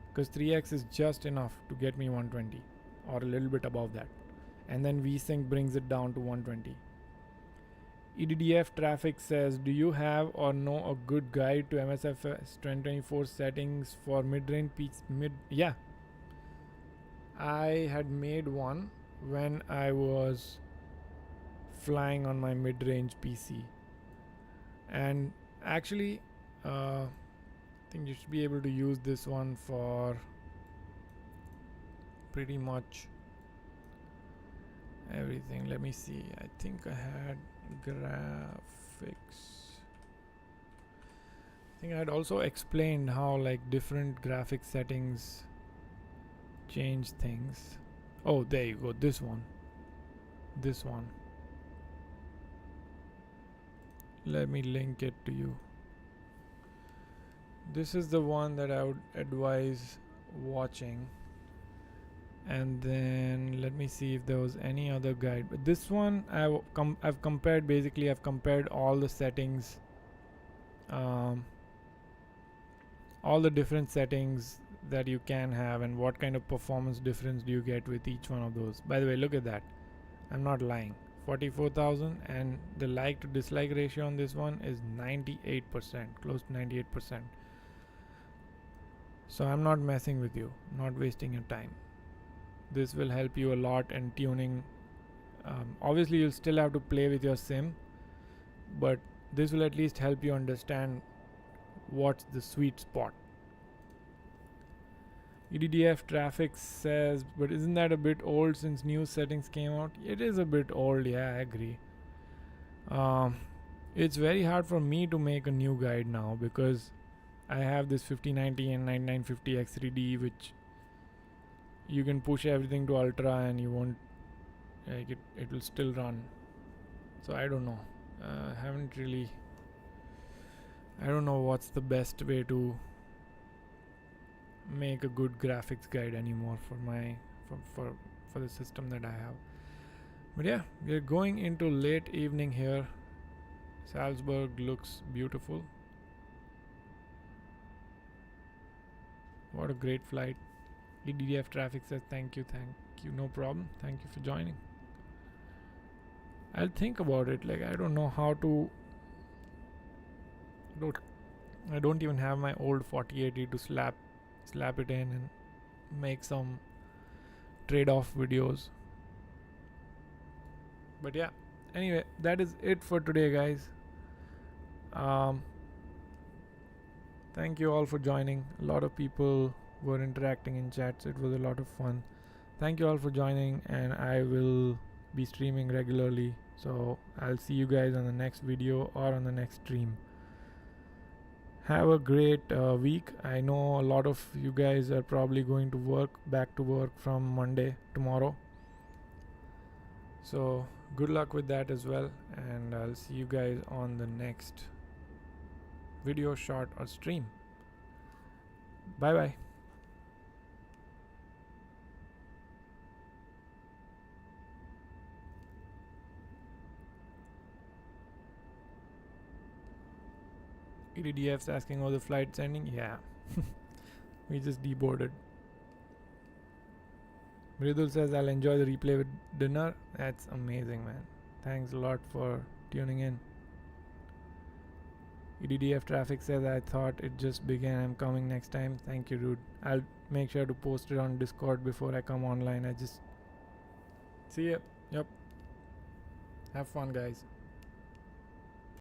because 3x is just enough to get me 120 or a little bit above that, and then VSync brings it down to 120. EDDF traffic says, do you have or know a good guide to MSFS 2024 settings for mid-range yeah, I had made one when I was flying on my mid-range PC, and actually I think you should be able to use this one for pretty much everything. Let me see, I think I had graphics. I think I had also explained how like different graphic settings change things. Oh, there you go, this one. Let me link it to you. This is the one that I would advise watching, and then let me see if there was any other guide. But this one I've compared, basically I've compared all the settings, all the different settings that you can have, and what kind of performance difference do you get with each one of those. By the way, look at that, I'm not lying, 44,000, and the like to dislike ratio on this one is 98%, close to 98%. So I'm not messing with you, not wasting your time. This will help you a lot in tuning. Obviously you'll still have to play with your sim, but this will at least help you understand what's the sweet spot. EDDF traffic says, but isn't that a bit old since new settings came out? It is a bit old, yeah, I agree. It's very hard for me to make a new guide now, because I have this 5090 and 9950 X3D, which you can push everything to ultra and you won't, like, it will still run. So I don't know, I don't know what's the best way to make a good graphics guide anymore for the system that I have. But yeah, we're going into late evening here. Salzburg looks beautiful. What a great flight. EDDF traffic says thank you, no problem, thank you for joining. I'll think about it, like I don't know how to, I don't even have my old 4080 to slap it in and make some trade-off videos. But yeah, anyway, that is it for today, guys. Thank you all for joining. A lot of people were interacting in chats. It was a lot of fun. Thank you all for joining, and I will be streaming regularly, so I'll see you guys on the next video or on the next stream. Have a great week. I know a lot of you guys are probably going to back to work from Monday, tomorrow. So good luck with that as well, and I'll see you guys on the next video, short, or stream. Bye bye. EDDF's asking, oh, the flight's ending? Yeah. We just deboarded. Mridul says, I'll enjoy the replay with dinner. That's amazing, man. Thanks a lot for tuning in. EDDF traffic says, I thought it just began. I'm coming next time. Thank you, dude. I'll make sure to post it on Discord before I come online. See ya. Yep. Have fun, guys.